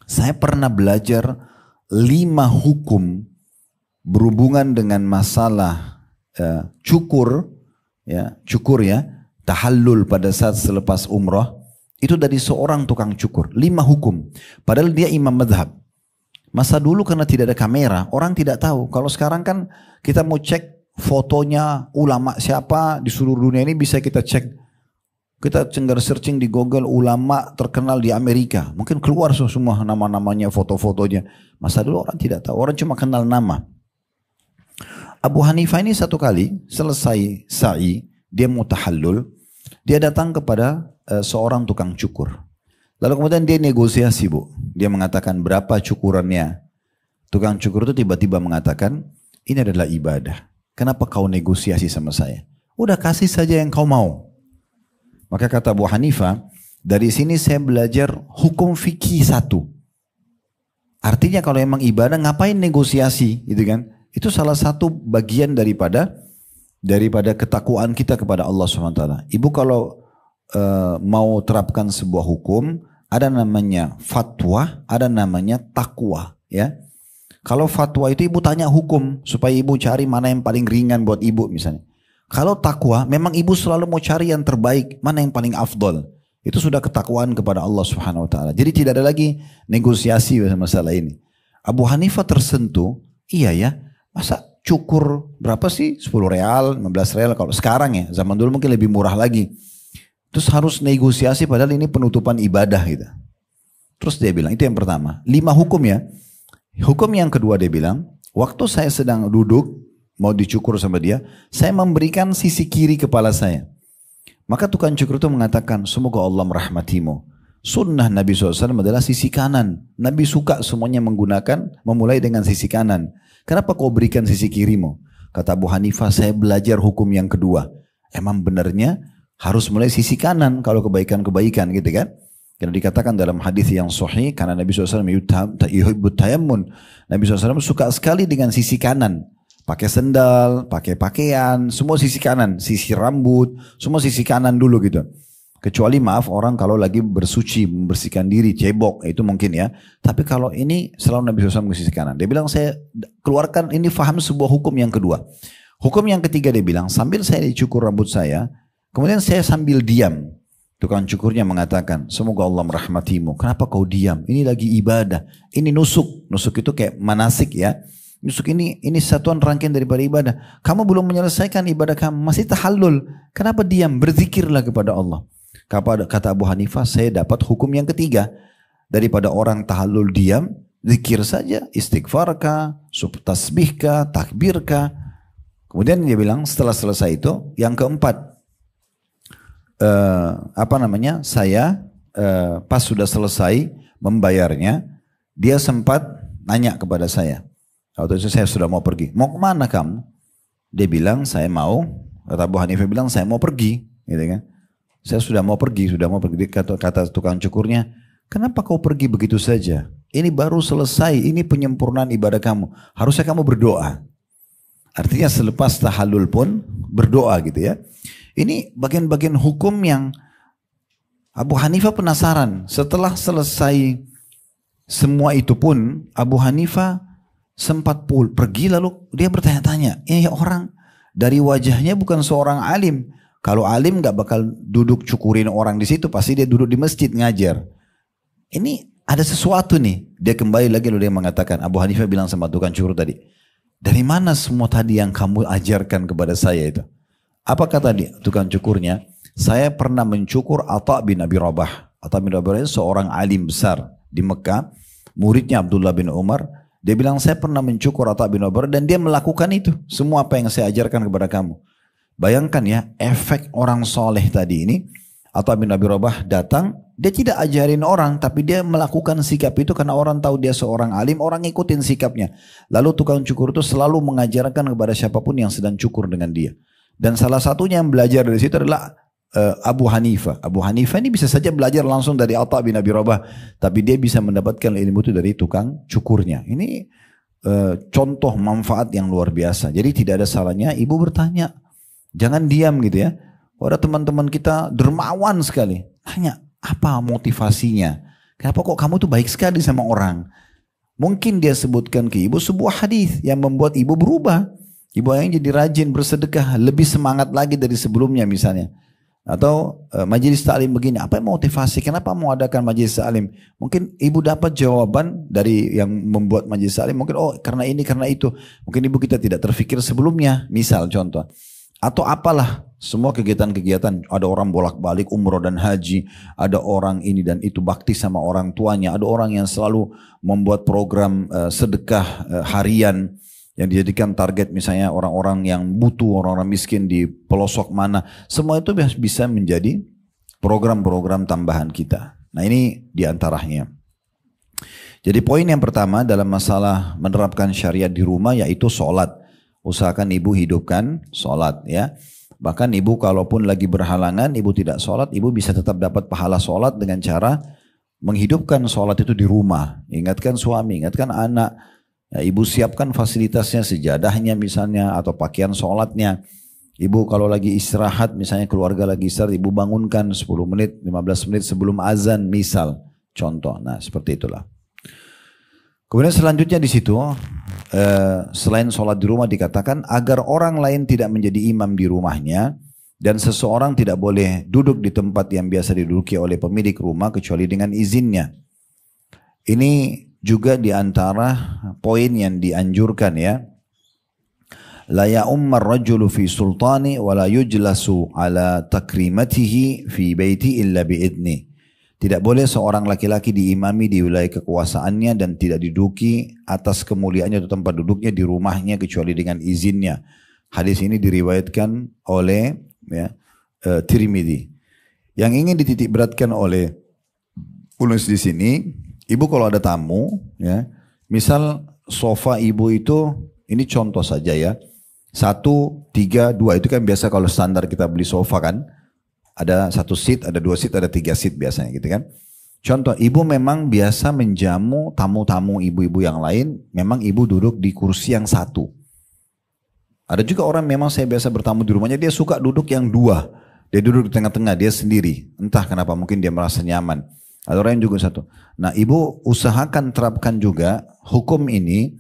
saya pernah belajar 5 hukum berhubungan dengan masalah cukur ya, tahallul pada saat selepas umrah, Itu dari seorang tukang cukur. 5 hukum. Padahal dia imam madhab. Masa dulu karena tidak ada kamera, orang tidak tahu. Kalau sekarang kan kita mau cek fotonya ulama siapa di seluruh dunia ini bisa kita cek. Kita tinggal searching di Google ulama terkenal di Amerika. Mungkin keluar semua nama-namanya, foto-fotonya. Masa dulu orang tidak tahu. Orang cuma kenal nama. Abu Hanifah ini satu kali selesai sa'i, dia mau tahallul. Dia datang kepada seorang tukang cukur. Lalu kemudian dia negosiasi, Bu. Dia mengatakan berapa cukurannya. Tukang cukur itu tiba-tiba mengatakan, ini adalah ibadah. Kenapa kau negosiasi sama saya? Udah kasih saja yang kau mau. Maka kata Abu Hanifah, dari sini saya belajar hukum fikih 1. Artinya kalau emang ibadah ngapain negosiasi, gitu kan? Itu salah satu bagian daripada ketakwaan kita kepada Allah SWT. Ibu kalau mau terapkan sebuah hukum, ada namanya fatwa, ada namanya takwa, ya. Kalau fatwa itu ibu tanya hukum supaya ibu cari mana yang paling ringan buat ibu misalnya. Kalau takwa memang ibu selalu mau cari yang terbaik, mana yang paling afdol. Itu sudah ketakwaan kepada Allah Subhanahu wa taala. Jadi tidak ada lagi negosiasi masalah ini. Abu Hanifah tersentuh, iya ya, masa cukur berapa sih? 10 real, 15 real kalau sekarang ya. Zaman dulu mungkin lebih murah lagi. Terus harus negosiasi padahal ini penutupan ibadah gitu. Terus dia bilang, itu yang pertama. 5 hukum ya. Hukum yang kedua dia bilang, waktu saya sedang duduk, mau dicukur sama dia, saya memberikan sisi kiri kepala saya. Maka tukang cukur itu mengatakan, semoga Allah merahmatimu. Sunnah Nabi SAW adalah sisi kanan. Nabi suka semuanya memulai dengan sisi kanan. Kenapa kau berikan sisi kirimu? Kata Abu Hanifah, saya belajar hukum yang kedua. Emang benernya harus mulai sisi kanan kalau kebaikan-kebaikan gitu kan. Karena dikatakan dalam hadis yang sahih, karena Nabi SAW yuhibbut tayammun. Nabi SAW suka sekali dengan sisi kanan. Pakai sendal, pakai pakaian, semua sisi kanan. Sisi rambut, semua sisi kanan dulu gitu. Kecuali maaf orang kalau lagi bersuci, membersihkan diri, cebok, itu mungkin ya. Tapi kalau ini selalu Nabi SAW ke sisi kanan. Dia bilang saya keluarkan ini faham sebuah hukum yang kedua. Hukum yang ketiga dia bilang, sambil saya dicukur rambut saya, kemudian saya sambil diam. Tukang cukurnya mengatakan, semoga Allah merahmatimu. Kenapa kau diam? Ini lagi ibadah. Ini nusuk. Nusuk itu kayak manasik ya. Nusuk ini satuan rangkaian daripada ibadah. Kamu belum menyelesaikan ibadah kamu. Masih tahallul. Kenapa diam? Berzikirlah kepada Allah. Kata Abu Hanifah, saya dapat hukum yang ketiga. Daripada orang tahallul diam, zikir saja. Istighfarkah, tasbihkah, takbirkah. Kemudian dia bilang setelah selesai itu, yang keempat. Saya pas sudah selesai membayarnya, dia sempat nanya kepada saya. Waktu itu saya sudah mau pergi. Mau kemana kamu? Dia bilang saya mau. Kata Abu Hanifah bilang saya mau pergi, gitu kan? Saya sudah mau pergi. Kata tukang cukurnya, kenapa kau pergi begitu saja? Ini baru selesai. Ini penyempurnaan ibadah kamu. Harusnya kamu berdoa. Artinya selepas tahallul pun berdoa gitu ya. Ini bagian-bagian hukum yang Abu Hanifah penasaran. Setelah selesai semua itu pun Abu Hanifah sempat pergi lalu dia bertanya-tanya. Ini orang dari wajahnya bukan seorang alim. Kalau alim gak bakal duduk cukurin orang di situ. Pasti dia duduk di masjid ngajar. Ini ada sesuatu nih. Dia kembali lagi lalu dia mengatakan. Abu Hanifah bilang sama tukang cukur tadi. Dari mana semua tadi yang kamu ajarkan kepada saya itu? Apa kata dia? Tukang cukurnya, saya pernah mencukur Atha bin Abi Rabah. Atha bin Abi Rabah seorang alim besar di Mekah, muridnya Abdullah bin Umar. Dia bilang saya pernah mencukur Atha bin Abi Rabah dan dia melakukan itu. Semua apa yang saya ajarkan kepada kamu. Bayangkan ya, efek orang soleh tadi ini. Atha bin Abi Rabah datang, dia tidak ajarin orang, tapi dia melakukan sikap itu karena orang tahu dia seorang alim, orang ngikutin sikapnya. Lalu tukang cukur itu selalu mengajarkan kepada siapapun yang sedang cukur dengan dia. Dan salah satunya yang belajar dari situ adalah Abu Hanifah. Abu Hanifah ini bisa saja belajar langsung dari Atha bin Abi Rabah, tapi dia bisa mendapatkan ilmu itu dari tukang cukurnya. Ini contoh manfaat yang luar biasa. Jadi tidak ada salahnya ibu bertanya, jangan diam gitu ya. Ada teman-teman kita dermawan sekali, tanya apa motivasinya? Kenapa kok kamu tuh baik sekali sama orang? Mungkin dia sebutkan ke ibu sebuah hadis yang membuat ibu berubah. Ibu yang jadi rajin bersedekah, lebih semangat lagi dari sebelumnya misalnya. Atau majelis taklim begini, apa yang motivasi? Kenapa mau adakan majelis taklim? Mungkin ibu dapat jawaban dari yang membuat majelis taklim. Mungkin karena ini, karena itu. Mungkin ibu kita tidak terfikir sebelumnya. Misal contoh. Atau apalah semua kegiatan-kegiatan. Ada orang bolak-balik umroh dan haji. Ada orang ini dan itu bakti sama orang tuanya. Ada orang yang selalu membuat program sedekah harian. Yang dijadikan target misalnya orang-orang yang butuh, orang-orang miskin di pelosok mana. Semua itu bisa menjadi program-program tambahan kita. Nah ini diantaranya. Jadi poin yang pertama dalam masalah menerapkan syariat di rumah yaitu sholat. Usahakan ibu hidupkan sholat ya. Bahkan ibu kalaupun lagi berhalangan, ibu tidak sholat, ibu bisa tetap dapat pahala sholat dengan cara menghidupkan sholat itu di rumah. Ingatkan suami, ingatkan anak. Ya, ibu siapkan fasilitasnya, sejadahnya misalnya atau pakaian sholatnya. Ibu kalau lagi istirahat misalnya keluarga lagi istirahat, ibu bangunkan 10 menit, 15 menit sebelum azan misal. Contoh, nah seperti itulah. Kemudian selanjutnya di situ selain sholat di rumah dikatakan agar orang lain tidak menjadi imam di rumahnya dan seseorang tidak boleh duduk di tempat yang biasa diduduki oleh pemilik rumah kecuali dengan izinnya. Ini juga di antara poin yang dianjurkan ya. La ya'ummar rajulu fi sultani wa la yujlasu ala takrimatihi fi baiti illa bi'idni. Tidak boleh seorang laki-laki diimami di wilayah kekuasaannya dan tidak diduduki atas kemuliaannya atau tempat duduknya di rumahnya kecuali dengan izinnya. Hadis ini diriwayatkan oleh Tirmidzi. Yang ingin dititik beratkan oleh penulis di sini, ibu kalau ada tamu, ya, misal sofa ibu itu, ini contoh saja ya, 1, 3, 2 itu kan biasa kalau standar kita beli sofa kan, ada 1 seat, ada 2 seat, ada 3 seat biasanya gitu kan. Contoh, ibu memang biasa menjamu tamu-tamu ibu-ibu yang lain, memang ibu duduk di kursi yang 1. Ada juga orang memang saya biasa bertamu di rumahnya, dia suka duduk yang 2, dia duduk di tengah-tengah, dia sendiri, entah kenapa mungkin dia merasa nyaman. Ada orang yang juga 1. Nah ibu usahakan terapkan juga hukum ini,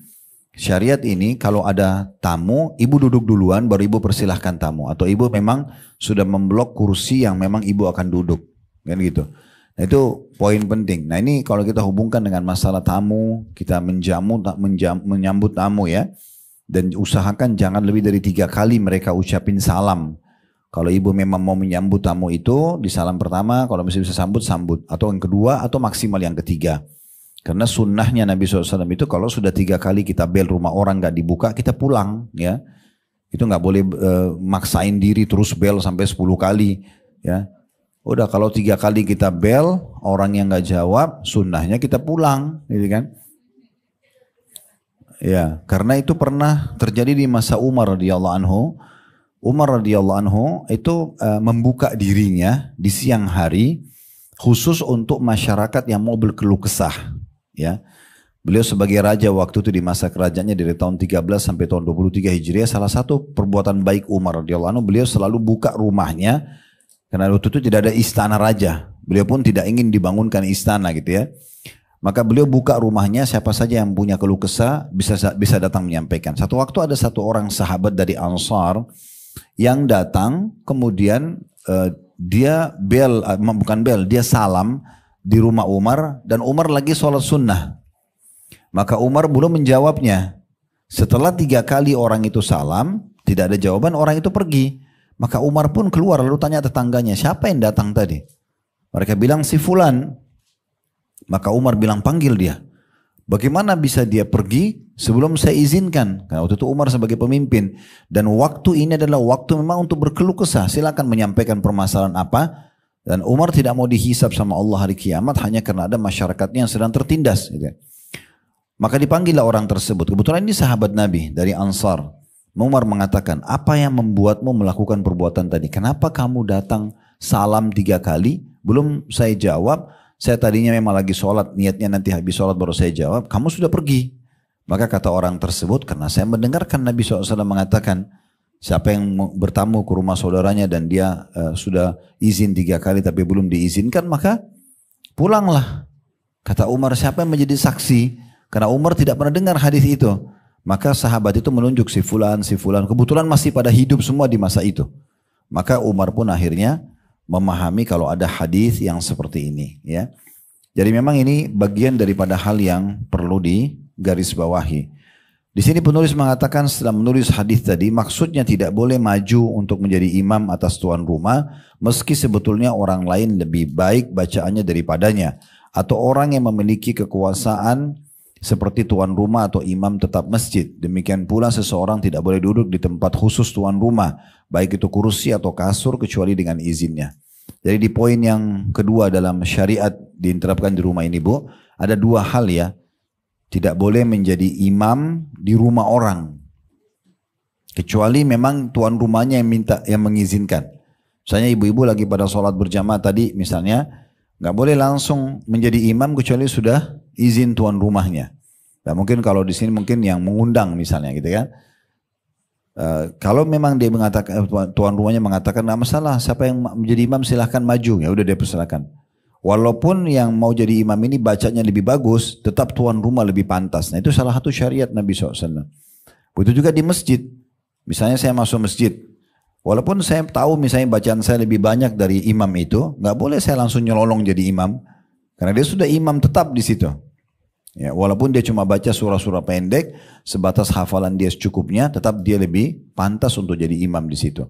syariat ini kalau ada tamu, ibu duduk duluan baru ibu persilahkan tamu. Atau ibu memang sudah memblok kursi yang memang ibu akan duduk. Kan gitu. Nah itu poin penting. Nah ini kalau kita hubungkan dengan masalah tamu, kita menyambut tamu ya. Dan usahakan jangan lebih dari 3 kali mereka ucapin salam. Kalau ibu memang mau menyambut tamu itu, di salam pertama, kalau masih bisa sambut. Atau yang kedua, atau maksimal yang ketiga. Karena sunnahnya Nabi SAW itu kalau sudah 3 kali kita bel rumah orang gak dibuka, kita pulang. Ya, itu gak boleh maksain diri terus bel sampai 10 kali. Ya, udah kalau 3 kali kita bel, orang yang gak jawab, sunnahnya kita pulang. Gitu kan. Ya, karena itu pernah terjadi di masa Umar radhiyallahu anhu. Umar radhiyallahu anhu itu membuka dirinya di siang hari khusus untuk masyarakat yang mau berkeluh kesah. Ya, beliau sebagai raja waktu itu di masa kerajaannya dari tahun 13 sampai tahun 23 Hijriah. Salah satu perbuatan baik Umar radhiyallahu anhu, beliau selalu buka rumahnya karena waktu itu tidak ada istana raja. Beliau pun tidak ingin dibangunkan istana gitu ya. Maka beliau buka rumahnya, siapa saja yang punya keluh kesah bisa datang menyampaikan. Satu waktu ada satu orang sahabat dari Ansar yang datang, kemudian dia dia salam di rumah Umar dan Umar lagi sholat sunnah. Maka Umar belum menjawabnya. Setelah 3 kali orang itu salam, tidak ada jawaban, orang itu pergi. Maka Umar pun keluar lalu tanya tetangganya, siapa yang datang tadi? Mereka bilang si fulan. Maka Umar bilang panggil dia. Bagaimana bisa dia pergi sebelum saya izinkan? Karena waktu itu Umar sebagai pemimpin. Dan waktu ini adalah waktu memang untuk berkeluh kesah. Silakan menyampaikan permasalahan apa. Dan Umar tidak mau dihisab sama Allah hari kiamat hanya karena ada masyarakatnya yang sedang tertindas. Gitu. Maka dipanggillah orang tersebut. Kebetulan ini sahabat Nabi dari Ansar. Umar mengatakan, apa yang membuatmu melakukan perbuatan tadi? Kenapa kamu datang salam 3 kali? Belum saya jawab. Saya tadinya memang lagi sholat, niatnya nanti habis sholat baru saya jawab, kamu sudah pergi. Maka kata orang tersebut, karena saya mendengarkan Nabi SAW mengatakan, siapa yang bertamu ke rumah saudaranya dan dia sudah izin 3 kali tapi belum diizinkan, maka pulanglah. Kata Umar, siapa yang menjadi saksi? Karena Umar tidak pernah dengar hadis itu. Maka sahabat itu menunjuk si fulan, kebetulan masih pada hidup semua di masa itu. Maka Umar pun akhirnya memahami kalau ada hadis yang seperti ini, ya. Jadi memang ini bagian daripada hal yang perlu digarisbawahi. Di sini penulis mengatakan setelah menulis hadis tadi, maksudnya tidak boleh maju untuk menjadi imam atas tuan rumah, meski sebetulnya orang lain lebih baik bacaannya daripadanya, atau orang yang memiliki kekuasaan seperti tuan rumah atau imam tetap masjid. Demikian pula seseorang tidak boleh duduk di tempat khusus tuan rumah, baik itu kursi atau kasur kecuali dengan izinnya. Jadi di poin yang kedua dalam syariat diterapkan di rumah ini, Bu, ada dua hal ya. Tidak boleh menjadi imam di rumah orang, kecuali memang tuan rumahnya yang mengizinkan. Misalnya ibu-ibu lagi pada sholat berjamaah tadi misalnya, nggak boleh langsung menjadi imam kecuali sudah izin tuan rumahnya. Nah, mungkin kalau di sini mungkin yang mengundang misalnya gitu kan. Kalau memang dia mengatakan, tuan rumahnya mengatakan nggak masalah, siapa yang menjadi imam silahkan maju, ya udah dia persilakan. Walaupun yang mau jadi imam ini bacanya lebih bagus, tetap tuan rumah lebih pantas. Nah itu salah satu syariat Nabi SAW. Begitu juga di masjid. Misalnya saya masuk masjid, walaupun saya tahu misalnya bacaan saya lebih banyak dari imam itu, nggak boleh saya langsung nyelolong jadi imam, karena dia sudah imam tetap di situ. Ya, walaupun dia cuma baca surah-surah pendek, sebatas hafalan dia secukupnya, tetap dia lebih pantas untuk jadi imam di situ.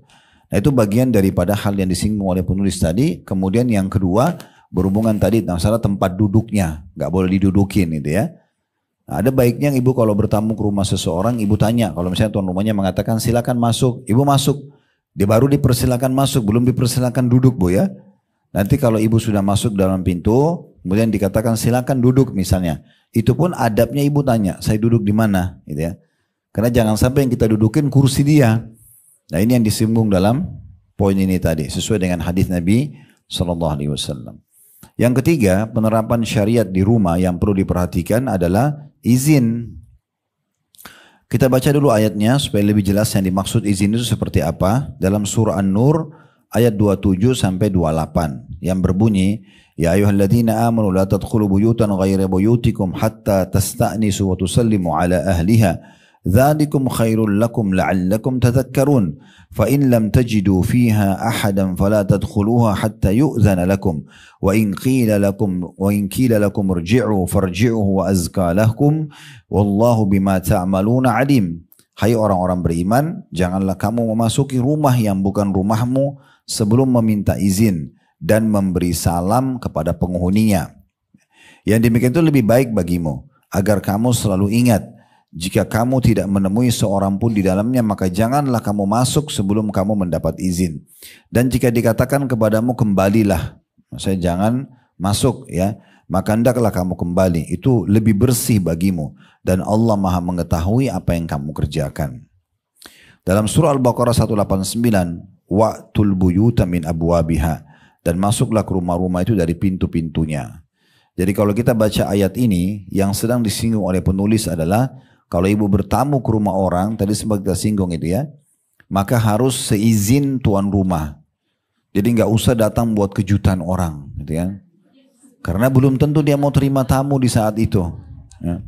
Nah itu bagian daripada hal yang disinggung oleh penulis tadi. Kemudian yang kedua, berhubungan tadi masalah tempat duduknya, nggak boleh didudukin gitu ya. Nah, ada baiknya ibu kalau bertamu ke rumah seseorang, ibu tanya, kalau misalnya tuan rumahnya mengatakan silakan masuk, ibu masuk, dia baru dipersilakan masuk, belum dipersilakan duduk, Bu ya. Nanti kalau ibu sudah masuk dalam pintu, kemudian dikatakan silakan duduk misalnya, itu pun adabnya ibu tanya, saya duduk di mana, gitu ya. Karena jangan sampai yang kita dudukin kursi dia. Nah ini yang disinggung dalam poin ini tadi, sesuai dengan hadis Nabi SAW. Yang ketiga, penerapan syariat di rumah yang perlu diperhatikan adalah izin. Kita baca dulu ayatnya supaya lebih jelas yang dimaksud izin itu seperti apa. Dalam surah An-Nur ayat 27 sampai 28 yang berbunyi, Ya ayyuhalladzina amanu la tadkhulu buyutan ghaira buyutikum hatta tasta'nisu wa tusallimu ala ahliha. Dzalikum khairul lakum la'allakum tadhakkarun. Fa in lam tajidu fiha ahadan fala tadkhuluha hatta yu'zana lakum. Wa in qila lakum irji'u farji'u wa azka lakum. Wallahu bima ta'maluna alim. Hai orang-orang beriman, janganlah kamu memasuki rumah yang bukan rumahmu sebelum meminta izin dan memberi salam kepada penghuninya. Yang demikian itu lebih baik bagimu, agar kamu selalu ingat, jika kamu tidak menemui seorang pun di dalamnya, maka janganlah kamu masuk sebelum kamu mendapat izin. Dan jika dikatakan kepadamu kembalilah, maksudnya jangan masuk ya, maka hendaklah kamu kembali, itu lebih bersih bagimu, dan Allah Maha mengetahui apa yang kamu kerjakan. Dalam surah Al-Baqarah 189, wa'tul buyuta min abwabiha, dan masuklah ke rumah-rumah itu dari pintu-pintunya. Jadi kalau kita baca ayat ini, yang sedang disinggung oleh penulis adalah kalau ibu bertamu ke rumah orang, tadi sempat kita singgung itu ya, maka harus seizin tuan rumah. Jadi nggak usah datang buat kejutan orang, gitu ya. Karena belum tentu dia mau terima tamu di saat itu. Ya.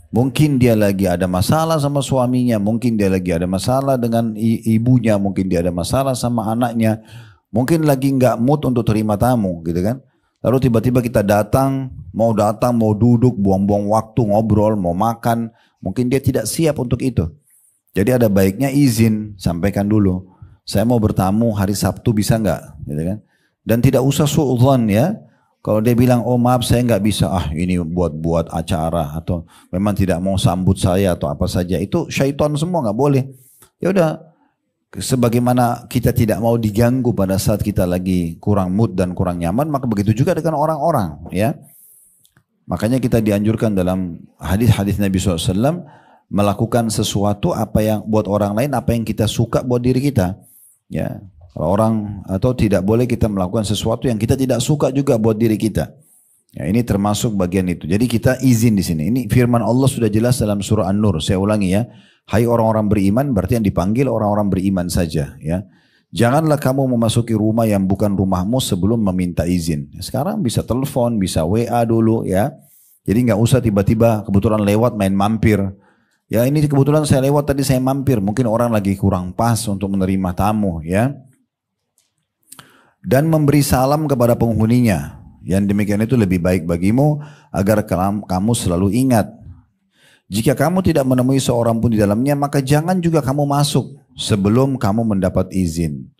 Mungkin dia lagi ada masalah sama suaminya, mungkin dia lagi ada masalah dengan ibunya, mungkin dia ada masalah sama anaknya. Mungkin lagi nggak mood untuk terima tamu gitu kan. Lalu tiba-tiba kita datang, mau duduk, buang-buang waktu, ngobrol, mau makan. Mungkin dia tidak siap untuk itu. Jadi ada baiknya izin, sampaikan dulu. Saya mau bertamu hari Sabtu bisa nggak? Gitu kan. Dan tidak usah su'udhan ya. Kalau dia bilang, oh maaf saya nggak bisa, ini buat acara. Atau memang tidak mau sambut saya atau apa saja. Itu syaitan semua nggak boleh. Ya udah. Sebagaimana kita tidak mau diganggu pada saat kita lagi kurang mood dan kurang nyaman, maka begitu juga dengan orang-orang ya. Makanya kita dianjurkan dalam hadis-hadis Nabi SAW melakukan sesuatu apa yang buat orang lain, apa yang kita suka buat diri kita ya. Kalau orang atau tidak boleh kita melakukan sesuatu yang kita tidak suka juga buat diri kita ya, ini termasuk bagian itu. Jadi kita izin di sini. Ini firman Allah sudah jelas dalam surah An-Nur. Saya ulangi ya. Hai orang-orang beriman, berarti yang dipanggil orang-orang beriman saja ya. Janganlah kamu memasuki rumah yang bukan rumahmu sebelum meminta izin. Sekarang bisa telepon, bisa WA dulu ya. Jadi nggak usah tiba-tiba kebetulan lewat main mampir. Ya ini kebetulan saya lewat tadi saya mampir. Mungkin orang lagi kurang pas untuk menerima tamu ya. dan memberi salam kepada penghuninya. Yang demikian itu lebih baik bagimu agar kamu selalu ingat. Jika kamu tidak menemui seorang pun di dalamnya, maka jangan juga kamu masuk sebelum kamu mendapat izin.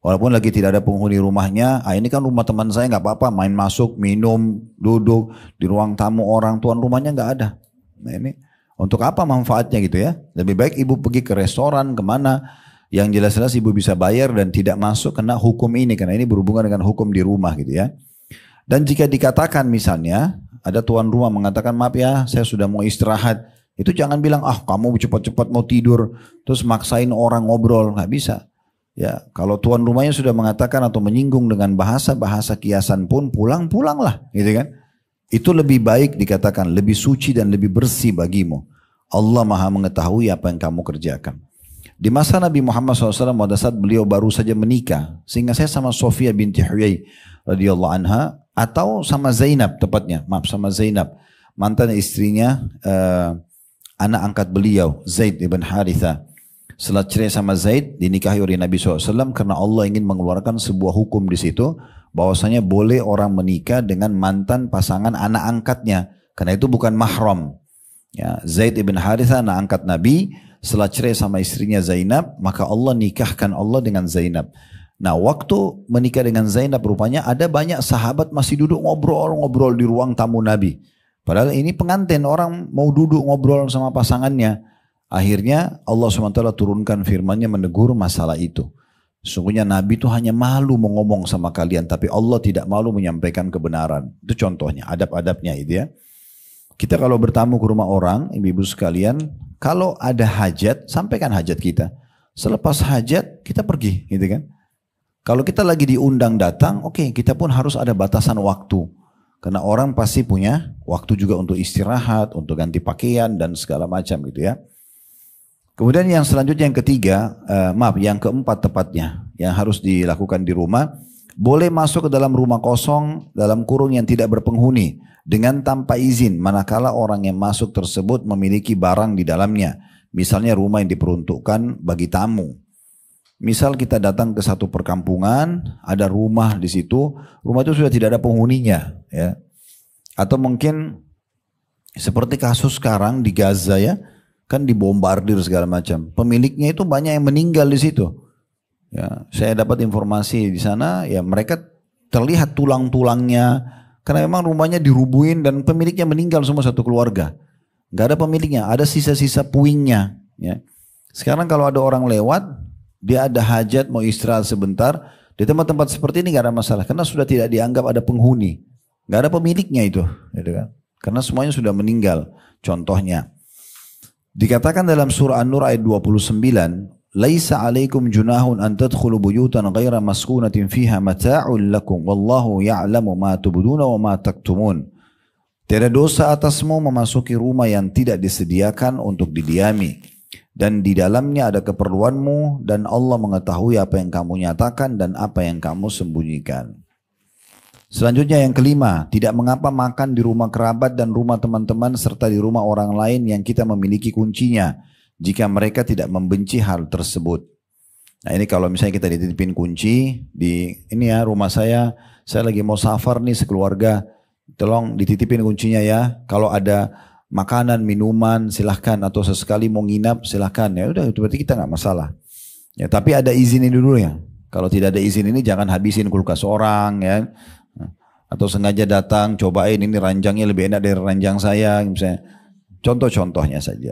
Walaupun lagi tidak ada penghuni rumahnya, ini kan rumah teman saya, nggak apa-apa, main masuk, minum, duduk di ruang tamu orang, tuan rumahnya nggak ada. Nah ini untuk apa manfaatnya gitu ya? Lebih baik ibu pergi ke restoran, kemana yang jelas-jelas ibu bisa bayar dan tidak masuk kena hukum ini, karena ini berhubungan dengan hukum di rumah gitu ya. Dan jika dikatakan misalnya ada tuan rumah mengatakan, maaf ya saya sudah mau istirahat, itu jangan bilang kamu cepat-cepat mau tidur terus maksain orang ngobrol, nggak bisa. Ya, kalau tuan rumahnya sudah mengatakan atau menyinggung dengan bahasa-bahasa kiasan pun pulanglah, gitu kan? Itu lebih baik dikatakan, lebih suci dan lebih bersih bagimu. Allah Maha mengetahui apa yang kamu kerjakan. Di masa Nabi Muhammad SAW pada saat beliau baru saja menikah, sehingga saya sama Sofia binti Huyai radhiyallahu anha atau sama Zainab tepatnya, sama Zainab, mantan istrinya anak angkat beliau Zaid ibn Haritha. Setelah cerai sama Zaid, dinikahi oleh Nabi SAW karena Allah ingin mengeluarkan sebuah hukum di situ, bahwasanya boleh orang menikah dengan mantan pasangan anak angkatnya, karena itu bukan mahram. Ya, Zaid ibn Haritha anak angkat Nabi, setelah cerai sama istrinya Zainab, maka Allah nikahkan Allah dengan Zainab. Nah, waktu menikah dengan Zainab rupanya ada banyak sahabat masih duduk ngobrol-ngobrol di ruang tamu Nabi. Padahal ini pengantin, orang mau duduk ngobrol sama pasangannya. Akhirnya Allah SWT turunkan firman-Nya menegur masalah itu. Sesungguhnya Nabi itu hanya malu mau ngomong sama kalian, tapi Allah tidak malu menyampaikan kebenaran. Itu contohnya, adab-adabnya itu ya. Kita kalau bertamu ke rumah orang, ibu-ibu sekalian, kalau ada hajat, sampaikan hajat kita. Selepas hajat, kita pergi, gitu kan. Kalau kita lagi diundang datang, oke, kita pun harus ada batasan waktu. Karena orang pasti punya waktu juga untuk istirahat, untuk ganti pakaian, dan segala macam gitu ya. Kemudian yang selanjutnya yang ketiga, yang keempat tepatnya, yang harus dilakukan di rumah, boleh masuk ke dalam rumah kosong, dalam kurung yang tidak berpenghuni, dengan tanpa izin, manakala orang yang masuk tersebut memiliki barang di dalamnya. Misalnya rumah yang diperuntukkan bagi tamu. Misal kita datang ke satu perkampungan, ada rumah di situ, rumah itu sudah tidak ada penghuninya, ya. Atau mungkin seperti kasus sekarang di Gaza ya, kan dibombardir segala macam. Pemiliknya itu banyak yang meninggal di situ. Ya, saya dapat informasi di sana, ya mereka terlihat tulang-tulangnya, karena memang rumahnya dirubuhin dan pemiliknya meninggal semua satu keluarga. Gak ada pemiliknya, ada sisa-sisa puingnya. Ya. Sekarang kalau ada orang lewat, dia ada hajat mau istirahat sebentar, di tempat-tempat seperti ini gak ada masalah, karena sudah tidak dianggap ada penghuni, gak ada pemiliknya itu, gitu kan? Karena semuanya sudah meninggal. Contohnya, dikatakan dalam surah An-Nur ayat 29, "Laisa 'alaikum junahun an tadkhulu buyutan ghaira maskunatin fiha mata'un lakum wallahu ya'lamu ma tubduna wa ma taktumun." Tiada dosa atasmu memasuki rumah yang tidak disediakan untuk didiami, dan di dalamnya ada keperluanmu, dan Allah mengetahui apa yang kamu nyatakan dan apa yang kamu sembunyikan. Selanjutnya yang kelima, tidak mengapa makan di rumah kerabat dan rumah teman-teman serta di rumah orang lain yang kita memiliki kuncinya, jika mereka tidak membenci hal tersebut. Nah ini kalau misalnya kita dititipin kunci di ini ya rumah saya lagi mau safar nih sekeluarga, tolong dititipin kuncinya ya. Kalau ada makanan, minuman silahkan, atau sesekali mau nginap silahkan. Ya udah, itu berarti kita nggak masalah. Ya tapi ada izin ini dulu ya. Kalau tidak ada izin ini jangan habisin kulkas orang ya. Atau sengaja datang, cobain ini ranjangnya lebih enak dari ranjang saya, misalnya. Contoh-contohnya saja.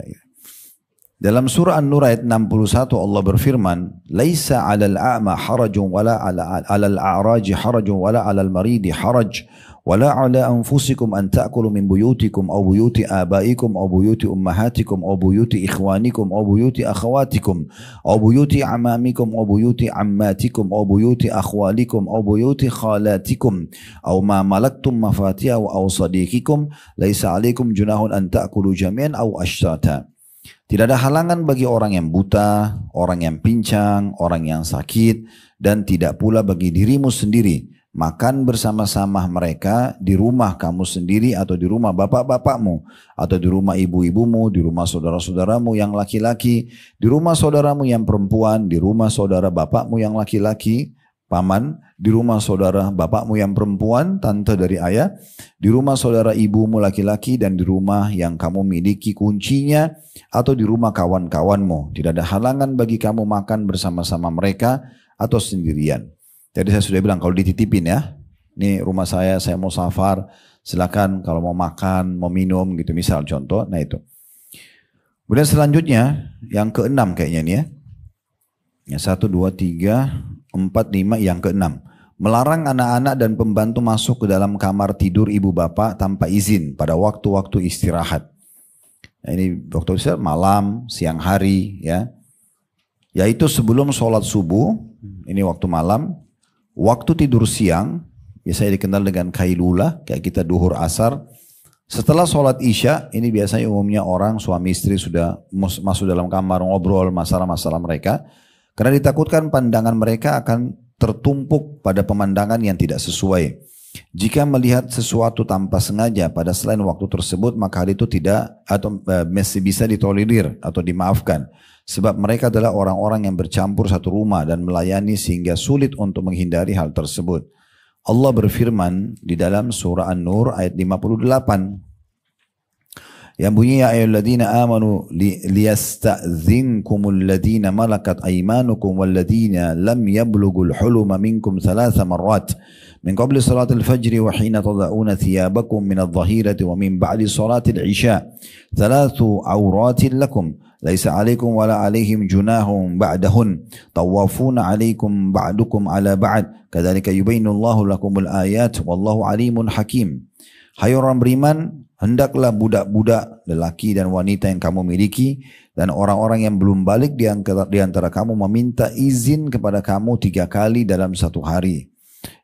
Dalam surah An-Nur ayat 61 Allah berfirman, "Laisa 'alal a'ma harajun wala 'alal a'raji harajun wala 'alal maridi haraj wala 'ala anfusikum an ta'kulu min buyutikum aw buyuti abaikum aw buyuti ummahatikum aw buyuti ikhwanikum aw buyuti akhawatikum aw buyuti amamikum aw buyuti ammatikum aw buyuti akhwalikum aw buyuti khalatikum aw ma malaktum mafatihahu aw sadiqikum laisa 'alaikum junahun an ta'kulu jami'an aw ashtata." Tidak ada halangan bagi orang yang buta, orang yang pincang, orang yang sakit, dan tidak pula bagi dirimu sendiri makan bersama-sama mereka di rumah kamu sendiri, atau di rumah bapak-bapakmu, atau di rumah ibu-ibumu, di rumah saudara-saudaramu yang laki-laki, di rumah saudaramu yang perempuan, di rumah saudara bapakmu yang laki-laki, paman, di rumah saudara bapakmu yang perempuan, tante dari ayah, di rumah saudara ibumu laki-laki, dan di rumah yang kamu miliki kuncinya, atau di rumah kawan-kawanmu. Tidak ada halangan bagi kamu makan bersama-sama mereka atau sendirian. Jadi saya sudah bilang kalau dititipin ya, ini rumah saya mau safar, silakan kalau mau makan, mau minum gitu misal contoh, nah itu. Kemudian selanjutnya yang keenam kayaknya nih ya. Yang 1, 2, 3, 4, 5, yang keenam. Melarang anak-anak dan pembantu masuk ke dalam kamar tidur ibu bapak tanpa izin pada waktu-waktu istirahat. Nah, ini waktu istirahat malam, siang hari ya. Yaitu sebelum sholat subuh, ini waktu malam. Waktu tidur siang, biasanya dikenal dengan kailula, kayak kita duhur asar. Setelah sholat isya, ini biasanya umumnya orang suami istri sudah masuk dalam kamar ngobrol masalah-masalah mereka. Karena ditakutkan pandangan mereka akan tertumpuk pada pemandangan yang tidak sesuai. Jika melihat sesuatu tanpa sengaja pada selain waktu tersebut, maka hal itu tidak atau masih bisa ditolerir atau dimaafkan. Sebab mereka adalah orang-orang yang bercampur satu rumah dan melayani sehingga sulit untuk menghindari hal tersebut. Allah berfirman di dalam surah An-Nur ayat 58. Yang bunyi ya ayyuhalladzina amanu liyasta'dzinkumul ladzina malakat aymanukum walladzina lam yablughul huluma minkum thalatha marrat min qabli salatil fajri wa hina tada'una thiyabakum minadh dhahirati wa min ba'di salatil isya thalathu awratin lakum laisa 'alaikum wala 'alaihim junahun ba'dahun tawafuna 'alaikum ba'dukum 'ala ba'd kadzalika yubayyinullahu lakumul ayat wallahu 'alimun hakim. Hai orang beriman, hendaklah budak-budak lelaki dan wanita yang kamu miliki dan orang-orang yang belum balik di antara kamu meminta izin kepada kamu 3 kali dalam satu hari,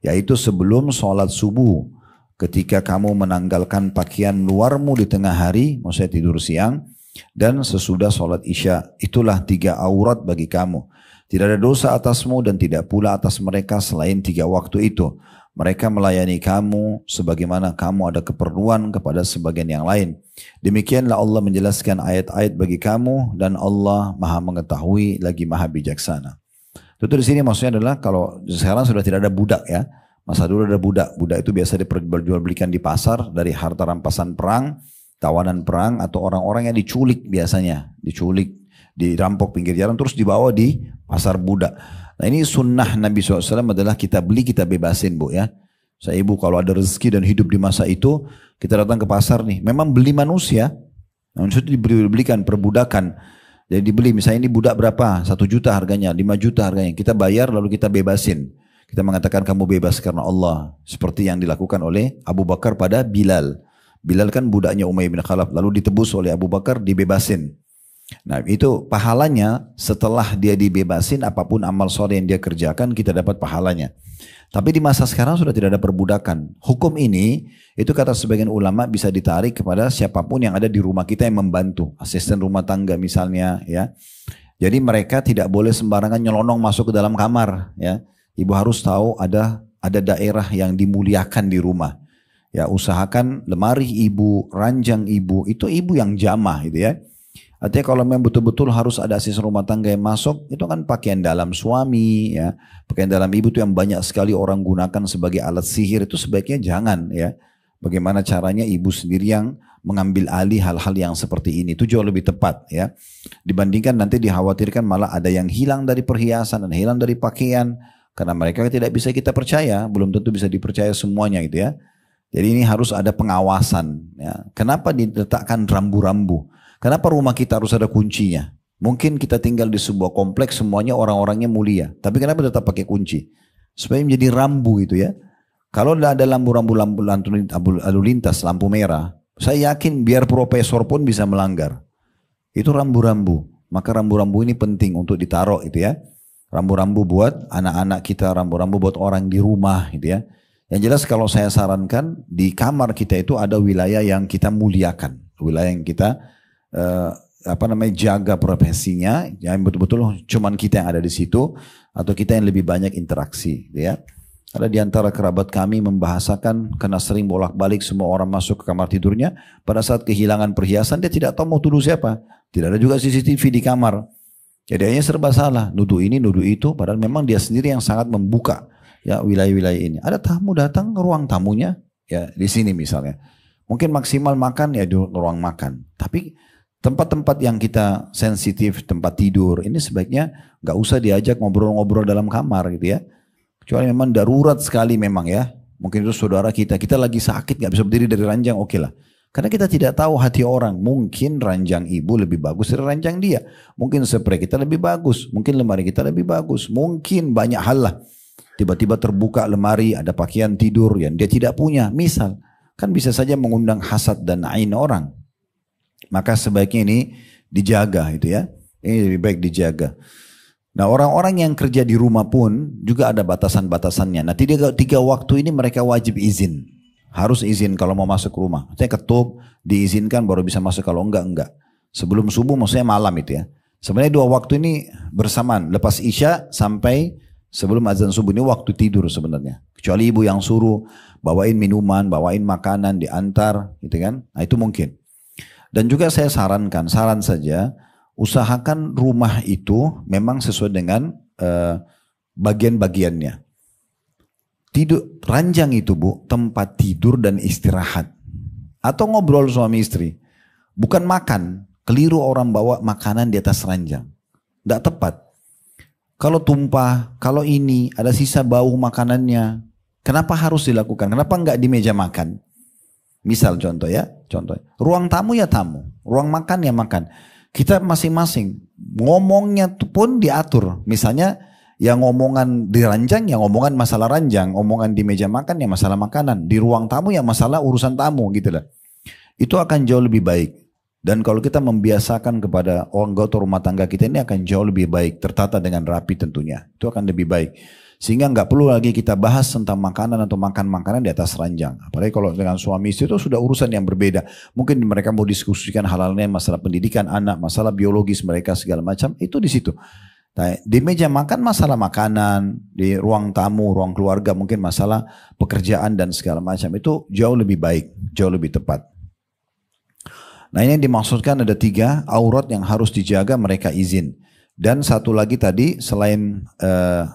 yaitu sebelum sholat subuh, ketika kamu menanggalkan pakaian luarmu di tengah hari, maksudnya tidur siang, dan sesudah sholat isya. Itulah 3 aurat bagi kamu. Tidak ada dosa atasmu dan tidak pula atas mereka selain 3 waktu itu. Mereka melayani kamu sebagaimana kamu ada keperluan kepada sebagian yang lain. Demikianlah Allah menjelaskan ayat-ayat bagi kamu dan Allah Maha mengetahui lagi Maha bijaksana. Tentu di sini maksudnya adalah kalau sekarang sudah tidak ada budak ya. Masa dulu ada budak. Budak itu biasa diperjualbelikan di pasar dari harta rampasan perang, tawanan perang atau orang-orang yang diculik biasanya. Diculik, dirampok pinggir jalan terus dibawa di pasar budak. Nah ini sunnah Nabi SAW adalah kita beli kita bebasin bu ya. Saya ibu kalau ada rezeki dan hidup di masa itu kita datang ke pasar nih. Memang beli manusia. Maksudnya dibelikan perbudakan. Jadi dibeli misalnya ini budak berapa? 1 juta harganya, 5 juta harganya. Kita bayar lalu kita bebasin. Kita mengatakan kamu bebas karena Allah. Seperti yang dilakukan oleh Abu Bakar pada Bilal. Bilal kan budaknya Umayyah bin Khalaf. Lalu ditebus oleh Abu Bakar dibebasin. Nah itu pahalanya setelah dia dibebasin apapun amal soleh yang dia kerjakan kita dapat pahalanya. Tapi di masa sekarang sudah tidak ada perbudakan. Hukum ini itu kata sebagian ulama bisa ditarik kepada siapapun yang ada di rumah kita yang membantu. Asisten rumah tangga misalnya ya. Jadi mereka tidak boleh sembarangan nyelonong masuk ke dalam kamar ya. Ibu harus tahu ada daerah yang dimuliakan di rumah. Ya usahakan lemari ibu, ranjang ibu itu ibu yang jamah gitu ya. Artinya kalau memang betul-betul harus ada asisten rumah tangga yang masuk, itu kan pakaian dalam suami, ya, pakaian dalam ibu itu yang banyak sekali orang gunakan sebagai alat sihir itu sebaiknya jangan, ya. Bagaimana caranya ibu sendiri yang mengambil alih hal-hal yang seperti ini itu jauh lebih tepat, ya. Dibandingkan nanti dikhawatirkan malah ada yang hilang dari perhiasan dan hilang dari pakaian karena mereka tidak bisa kita percaya, belum tentu bisa dipercaya semuanya, gitu ya. Jadi ini harus ada pengawasan, ya. Kenapa diletakkan rambu-rambu? Kenapa rumah kita harus ada kuncinya? Mungkin kita tinggal di sebuah kompleks semuanya orang-orangnya mulia. Tapi kenapa tetap pakai kunci? Supaya menjadi rambu itu ya. Kalau tidak ada lampu-rambu lalu lintas, lampu merah. Saya yakin biar profesor pun bisa melanggar. Itu rambu-rambu. Maka rambu-rambu ini penting untuk ditaruh itu ya. Rambu-rambu buat anak-anak kita, rambu-rambu buat orang di rumah gitu ya. Yang jelas kalau saya sarankan di kamar kita itu ada wilayah yang kita muliakan. Wilayah yang kita jaga profesinya, yang betul-betul cuman kita yang ada di situ atau kita yang lebih banyak interaksi, ya. Ada di antara kerabat kami membahasakan karena sering bolak-balik semua orang masuk ke kamar tidurnya, pada saat kehilangan perhiasan dia tidak tahu mau tuduh siapa. Tidak ada juga CCTV di kamar. Jadi hanya serba salah, nuduh ini, nuduh itu, padahal memang dia sendiri yang sangat membuka ya wilayah-wilayah ini. Ada tamu datang ke ruang tamunya, ya di sini misalnya. Mungkin maksimal makan ya di ruang makan. Tapi tempat-tempat yang kita sensitif, tempat tidur, ini sebaiknya nggak usah diajak ngobrol-ngobrol dalam kamar gitu ya. Kecuali memang darurat sekali memang ya. Mungkin itu saudara kita lagi sakit nggak bisa berdiri dari ranjang, oke lah. Karena kita tidak tahu hati orang. Mungkin ranjang ibu lebih bagus dari ranjang dia. Mungkin spray kita lebih bagus. Mungkin lemari kita lebih bagus. Mungkin banyak hal lah. Tiba-tiba terbuka lemari, ada pakaian tidur yang dia tidak punya. Misal, kan bisa saja mengundang hasad dan ain orang. Maka sebaiknya ini dijaga gitu ya. Ini lebih baik dijaga. Nah, orang-orang yang kerja di rumah pun juga ada batasan-batasannya. Nah, tiga waktu ini mereka wajib izin. Harus izin kalau mau masuk rumah. Maksudnya ketuk, diizinkan baru bisa masuk, kalau enggak. Sebelum subuh maksudnya malam itu ya. Sebenarnya 2 waktu ini bersamaan. Lepas isya sampai sebelum azan subuh, ini waktu tidur sebenarnya. Kecuali ibu yang suruh bawain minuman, bawain makanan, diantar gitu kan. Nah itu mungkin. Dan juga saya sarankan, saran saja, usahakan rumah itu memang sesuai dengan bagian-bagiannya. Tidur, ranjang itu bu, tempat tidur dan istirahat. Atau ngobrol suami istri. Bukan makan. Keliru orang bawa makanan di atas ranjang. Tidak tepat. Kalau tumpah, kalau ini ada sisa bau makanannya. Kenapa harus dilakukan? Kenapa enggak di meja makan? Misal contoh ya. Contoh. Ruang tamu ya tamu. Ruang makan ya makan. Kita masing-masing. Ngomongnya pun diatur. Misalnya yang ngomongan di ranjang, yang ngomongan masalah ranjang, omongan di meja makan yang masalah makanan, di ruang tamu yang masalah urusan tamu gitu lah. Itu akan jauh lebih baik. Dan kalau kita membiasakan kepada anggota rumah tangga kita, ini akan jauh lebih baik, tertata dengan rapi tentunya. Itu akan lebih baik. Sehingga nggak perlu lagi kita bahas tentang makanan atau makan makanan di atas ranjang. Apalagi kalau dengan suami istri itu sudah urusan yang berbeda. Mungkin mereka mau diskusikan hal-hal lain, masalah pendidikan anak, masalah biologis mereka segala macam, itu di situ. Nah, di meja makan masalah makanan, di ruang tamu, ruang keluarga mungkin masalah pekerjaan dan segala macam. Itu jauh lebih baik, jauh lebih tepat. Nah ini yang dimaksudkan ada 3 aurat yang harus dijaga, mereka izin. Dan satu lagi tadi selain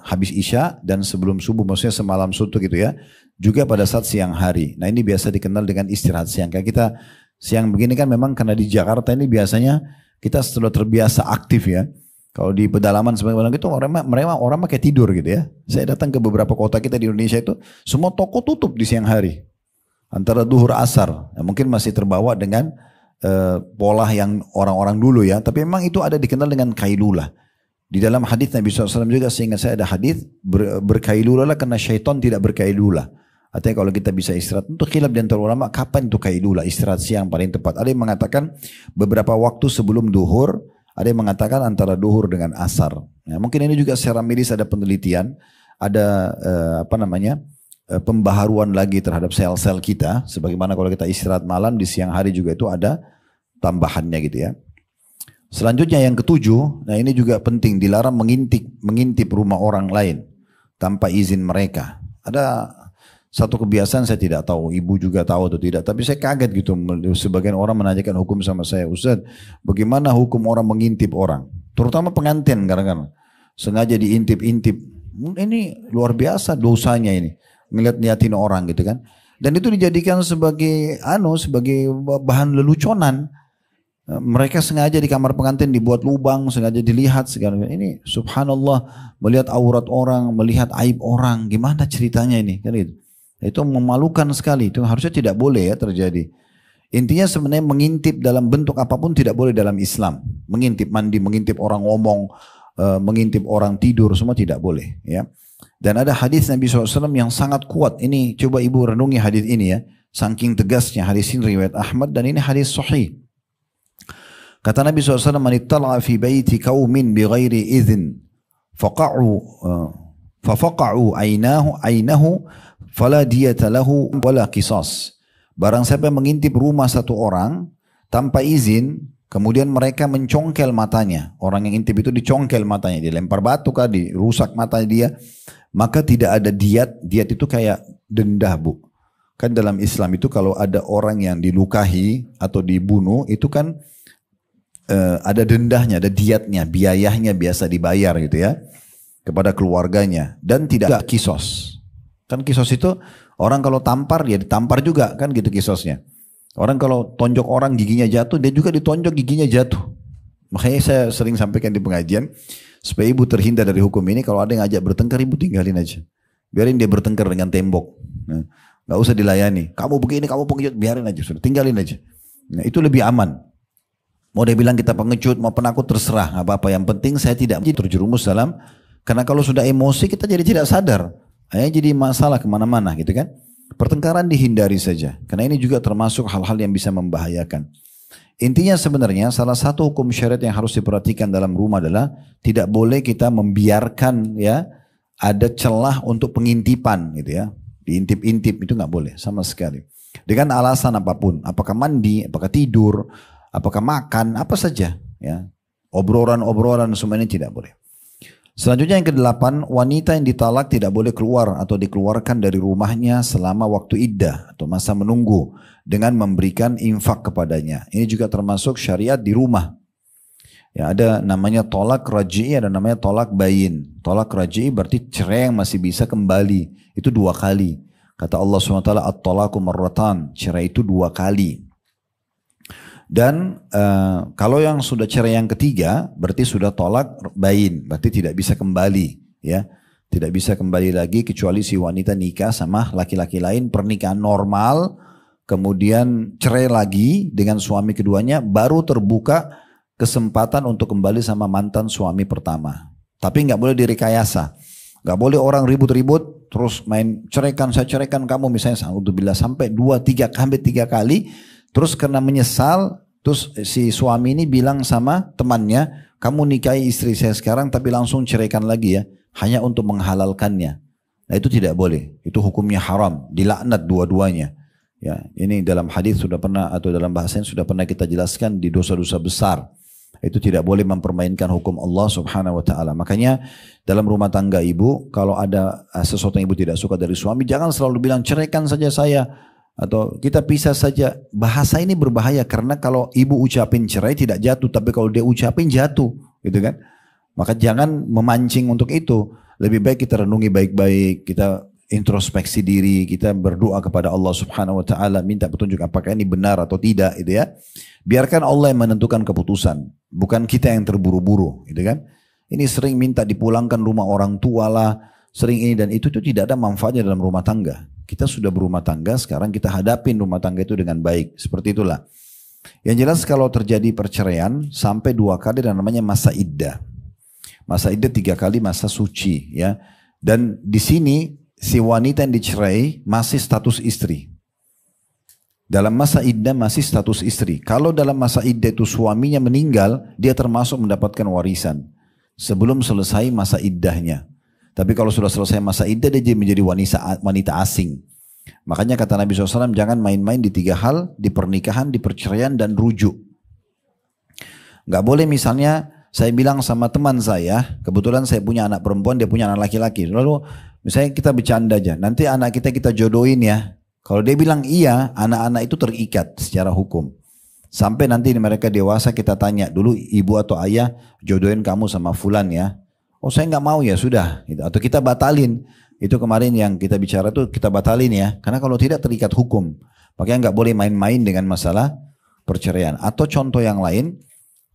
habis isya dan sebelum subuh, maksudnya semalam suntuk gitu ya. Juga pada saat siang hari. Nah ini biasa dikenal dengan istirahat siang. Kayak kita siang begini kan memang karena di Jakarta ini biasanya kita sudah terbiasa aktif ya. Kalau di pedalaman sebenarnya itu orang pakai tidur gitu ya. Saya datang ke beberapa kota kita di Indonesia itu semua toko tutup di siang hari. Antara duhur asar. Nah, mungkin masih terbawa dengan pola yang orang-orang dulu ya. Tapi memang itu ada dikenal dengan kailulah. Di dalam hadis Nabi SAW juga seingat saya ada hadis berkailulah lah karena syaitan tidak berkailulah. Artinya kalau kita bisa istirahat, untuk khilaf di antara ulama kapan itu kailulah, istirahat siang paling tepat. Ada yang mengatakan beberapa waktu sebelum duhur. Ada yang mengatakan antara duhur dengan asar. Nah, mungkin ini juga secara medis ada penelitian, ada pembaharuan lagi terhadap sel-sel kita. Sebagaimana kalau kita istirahat malam di siang hari juga itu ada tambahannya gitu ya. Selanjutnya yang ke-7, nah ini juga penting, dilarang mengintip rumah orang lain tanpa izin mereka. Ada satu kebiasaan saya tidak tahu, ibu juga tahu atau tidak, tapi saya kaget gitu, sebagian orang menanyakan hukum sama saya, Ustaz, bagaimana hukum orang mengintip orang, terutama pengantin kadang-kadang, sengaja diintip-intip, ini luar biasa dosanya ini, ngeliat-liatin orang gitu kan, dan itu dijadikan sebagai bahan leluconan. Mereka sengaja di kamar pengantin dibuat lubang, sengaja dilihat segala. Ini subhanallah, melihat aurat orang, melihat aib orang, gimana ceritanya ini kan gitu. Itu memalukan sekali, itu harusnya tidak boleh ya terjadi. Intinya sebenarnya mengintip dalam bentuk apapun tidak boleh dalam Islam. Mengintip mandi, mengintip orang ngomong, mengintip orang tidur, semua tidak boleh ya. Dan ada hadis Nabi SAW yang sangat kuat. Ini coba ibu renungi hadis ini ya. Saking tegasnya hadis ini riwayat Ahmad dan ini hadis sahih. Kata Nabi SAW, "Man ittala'a fi baiti qaumin bighairi idzin faqa'u ainahu fala diyata lahu wala qisas." Barang siapa yang mengintip rumah satu orang tanpa izin, kemudian mereka mencongkel matanya. Orang yang intip itu dicongkel matanya, dilempar batu kah, dirusak matanya dia, maka tidak ada diat. Diat itu kayak denda, Bu. Kan dalam Islam itu kalau ada orang yang dilukahi atau dibunuh, itu kan ada dendahnya, ada diatnya, biayahnya biasa dibayar gitu ya kepada keluarganya, dan tidak kisos. Kan kisos itu orang kalau tampar ya ditampar juga kan gitu kisosnya. Orang kalau tonjok orang giginya jatuh, dia juga ditonjok giginya jatuh. Makanya saya sering sampaikan di pengajian, supaya ibu terhindar dari hukum ini, kalau ada yang ngajak bertengkar, ibu tinggalin aja. Biarin dia bertengkar dengan tembok. Nah, gak usah dilayani. Kamu begini, kamu pengecut, biarin aja. Sudah, tinggalin aja. Nah, itu lebih aman. Mau dia bilang kita pengecut, mau penakut, terserah. Gak apa-apa. Yang penting saya tidak terjerumus dalam, karena kalau sudah emosi kita jadi tidak sadar. Akhirnya jadi masalah kemana-mana gitu kan. Pertengkaran dihindari saja. Karena ini juga termasuk hal-hal yang bisa membahayakan. Intinya sebenarnya salah satu hukum syariat yang harus diperhatikan dalam rumah adalah tidak boleh kita membiarkan ya ada celah untuk pengintipan gitu ya. Diintip-intip itu nggak boleh sama sekali. Dengan alasan apapun, apakah mandi, apakah tidur, apakah makan, apa saja ya. Obrolan-obrolan semua ini tidak boleh. Selanjutnya yang kedelapan, wanita yang ditalak tidak boleh keluar atau dikeluarkan dari rumahnya selama waktu iddah atau masa menunggu dengan memberikan infak kepadanya. Ini juga termasuk syariat di rumah. Ya, ada namanya tolak raj'i, ada namanya tolak bayin. Tolak raj'i berarti cerai yang masih bisa kembali. Itu 2 kali. Kata Allah SWT, at-talaku marratan. Cerai itu 2 kali. Dan kalau yang sudah cerai yang ketiga, berarti sudah tolak bayin, berarti tidak bisa kembali, ya, tidak bisa kembali lagi kecuali si wanita nikah sama laki-laki lain, pernikahan normal, kemudian cerai lagi dengan suami keduanya, baru terbuka kesempatan untuk kembali sama mantan suami pertama. Tapi nggak boleh direkayasa, nggak boleh orang ribut-ribut terus main ceraikan saya ceraikan kamu misalnya, sampai 2-3 kali. Terus karena menyesal, terus si suami ini bilang sama temannya, kamu nikahi istri saya sekarang tapi langsung ceraikan lagi ya, hanya untuk menghalalkannya. Nah itu tidak boleh, itu hukumnya haram, dilaknat dua-duanya. Ya, ini dalam hadis sudah pernah atau dalam bahasanya sudah pernah kita jelaskan di dosa-dosa besar. Itu tidak boleh mempermainkan hukum Allah Subhanahu wa taala. Makanya dalam rumah tangga ibu, kalau ada sesuatu yang ibu tidak suka dari suami, jangan selalu bilang ceraikan saja saya. Atau kita pisah saja. Bahasa ini berbahaya karena kalau ibu ucapin cerai tidak jatuh, tapi kalau dia ucapin jatuh, gitu kan? Maka jangan memancing untuk itu. Lebih baik kita renungi baik-baik, kita introspeksi diri, kita berdoa kepada Allah Subhanahu wa taala, minta petunjuk apakah ini benar atau tidak, gitu ya. Biarkan Allah yang menentukan keputusan, bukan kita yang terburu-buru, gitu kan? Ini sering minta dipulangkan rumah orang tua lah, sering ini dan itu tidak ada manfaatnya dalam rumah tangga. Kita sudah berumah tangga, sekarang kita hadapin rumah tangga itu dengan baik. Seperti itulah. Yang jelas kalau terjadi perceraian, sampai 2 kali dan namanya masa iddah. Masa iddah 3 kali masa suci. Ya. Dan di sini, si wanita yang dicerai masih status istri. Dalam masa iddah masih status istri. Kalau dalam masa iddah itu suaminya meninggal, dia termasuk mendapatkan warisan. Sebelum selesai masa iddahnya. Tapi kalau sudah selesai masa iddah dia menjadi wanita asing. Makanya kata Nabi SAW jangan main-main di 3 hal, di pernikahan, di perceraian dan rujuk. Gak boleh misalnya saya bilang sama teman saya, kebetulan saya punya anak perempuan, dia punya anak laki-laki. Lalu misalnya kita bercanda aja, nanti anak kita jodohin ya. Kalau dia bilang iya, anak-anak itu terikat secara hukum. Sampai nanti mereka dewasa kita tanya, dulu ibu atau ayah jodohin kamu sama fulan ya. Oh saya nggak mau ya sudah, gitu. Atau kita batalin. Itu kemarin yang kita bicara tuh kita batalin ya, karena kalau tidak terikat hukum. Makanya nggak boleh main-main dengan masalah perceraian. Atau contoh yang lain,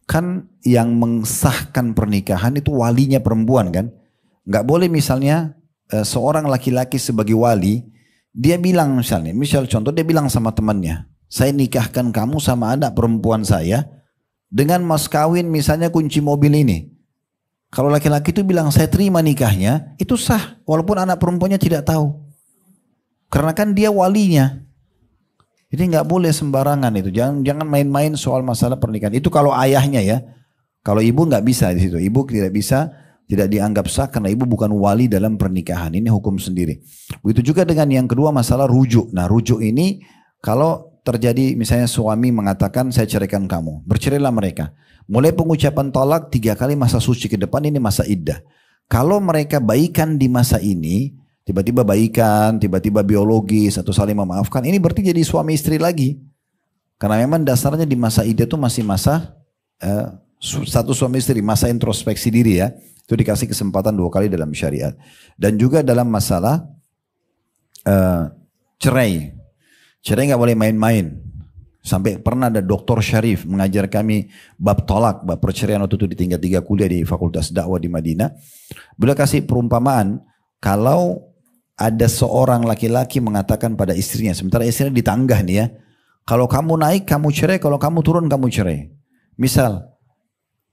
kan yang mensahkan pernikahan itu walinya perempuan kan. Nggak boleh misalnya seorang laki-laki sebagai wali, dia bilang misal contoh dia bilang sama temannya, saya nikahkan kamu sama anak perempuan saya dengan mas kawin misalnya kunci mobil ini. Kalau laki-laki itu bilang saya terima nikahnya, itu sah walaupun anak perempuannya tidak tahu. Karena kan dia walinya. Jadi nggak boleh sembarangan itu. Jangan main-main soal masalah pernikahan. Itu kalau ayahnya ya. Kalau ibu nggak bisa di situ. Ibu tidak bisa, tidak dianggap sah karena ibu bukan wali dalam pernikahan. Ini hukum sendiri. Begitu juga dengan yang kedua masalah rujuk. Nah rujuk ini kalau terjadi misalnya suami mengatakan saya ceraikan kamu, bercerailah mereka. Mulai pengucapan talak 3 kali masa suci ke depan ini masa iddah. Kalau mereka baikan di masa ini, tiba-tiba baikan, tiba-tiba biologis atau saling memaafkan, ini berarti jadi suami istri lagi. Karena memang dasarnya di masa iddah itu masih masa satu suami istri, masa introspeksi diri ya. Itu dikasih kesempatan 2 kali dalam syariat. Dan juga dalam masalah cerai. Cerai nggak boleh main-main. Sampai pernah ada Dr. Syarif mengajar kami bab tolak, bab perceraian waktu itu di tingkat 3 kuliah di Fakultas Dakwah di Madinah. Beliau kasih perumpamaan, kalau ada seorang laki-laki mengatakan pada istrinya, sementara istrinya di tangga nih ya, kalau kamu naik kamu cerai, kalau kamu turun kamu cerai. Misal,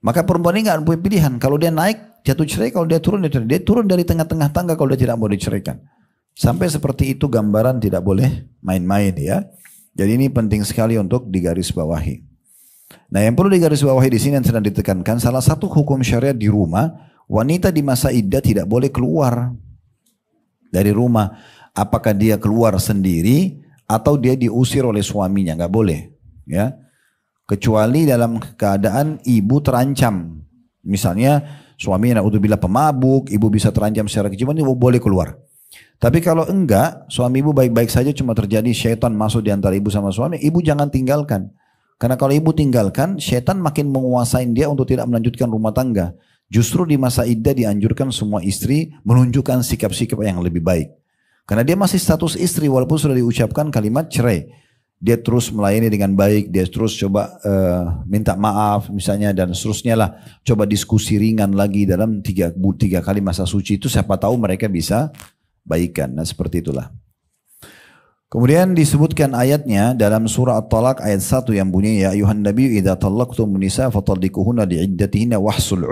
maka perempuan ini nggak punya pilihan. Kalau dia naik jatuh cerai, kalau dia turun dia cerai. Dia turun dari tengah-tengah tangga kalau dia tidak mau diceraikan. Sampai seperti itu gambaran tidak boleh main-main ya. Jadi ini penting sekali untuk digarisbawahi. Nah, yang perlu digarisbawahi di sini yang sedang ditekankan, salah satu hukum syariat di rumah, wanita di masa iddah tidak boleh keluar dari rumah. Apakah dia keluar sendiri atau dia diusir oleh suaminya, nggak boleh, ya. Kecuali dalam keadaan ibu terancam, misalnya suaminya naudzubillah pemabuk, ibu bisa terancam secara kejiwaan, ibu boleh keluar. Tapi kalau enggak, suami ibu baik-baik saja, cuma terjadi syaitan masuk di antara ibu sama suami, ibu jangan tinggalkan. Karena kalau ibu tinggalkan, syaitan makin menguasai dia untuk tidak melanjutkan rumah tangga. Justru di masa iddah dianjurkan semua istri menunjukkan sikap-sikap yang lebih baik. Karena dia masih status istri walaupun sudah diucapkan kalimat cerai. Dia terus melayani dengan baik, dia terus coba minta maaf misalnya dan seterusnya lah. Coba diskusi ringan lagi dalam tiga kali masa suci itu, siapa tahu mereka bisa baikan. Nah seperti itulah. Kemudian disebutkan ayatnya dalam surah At-Talaq ayat 1 yang bunyi, ya ayuhan nabiyyu idza talaqtum nisa fatalliquhunna li'iddatihinna wahsul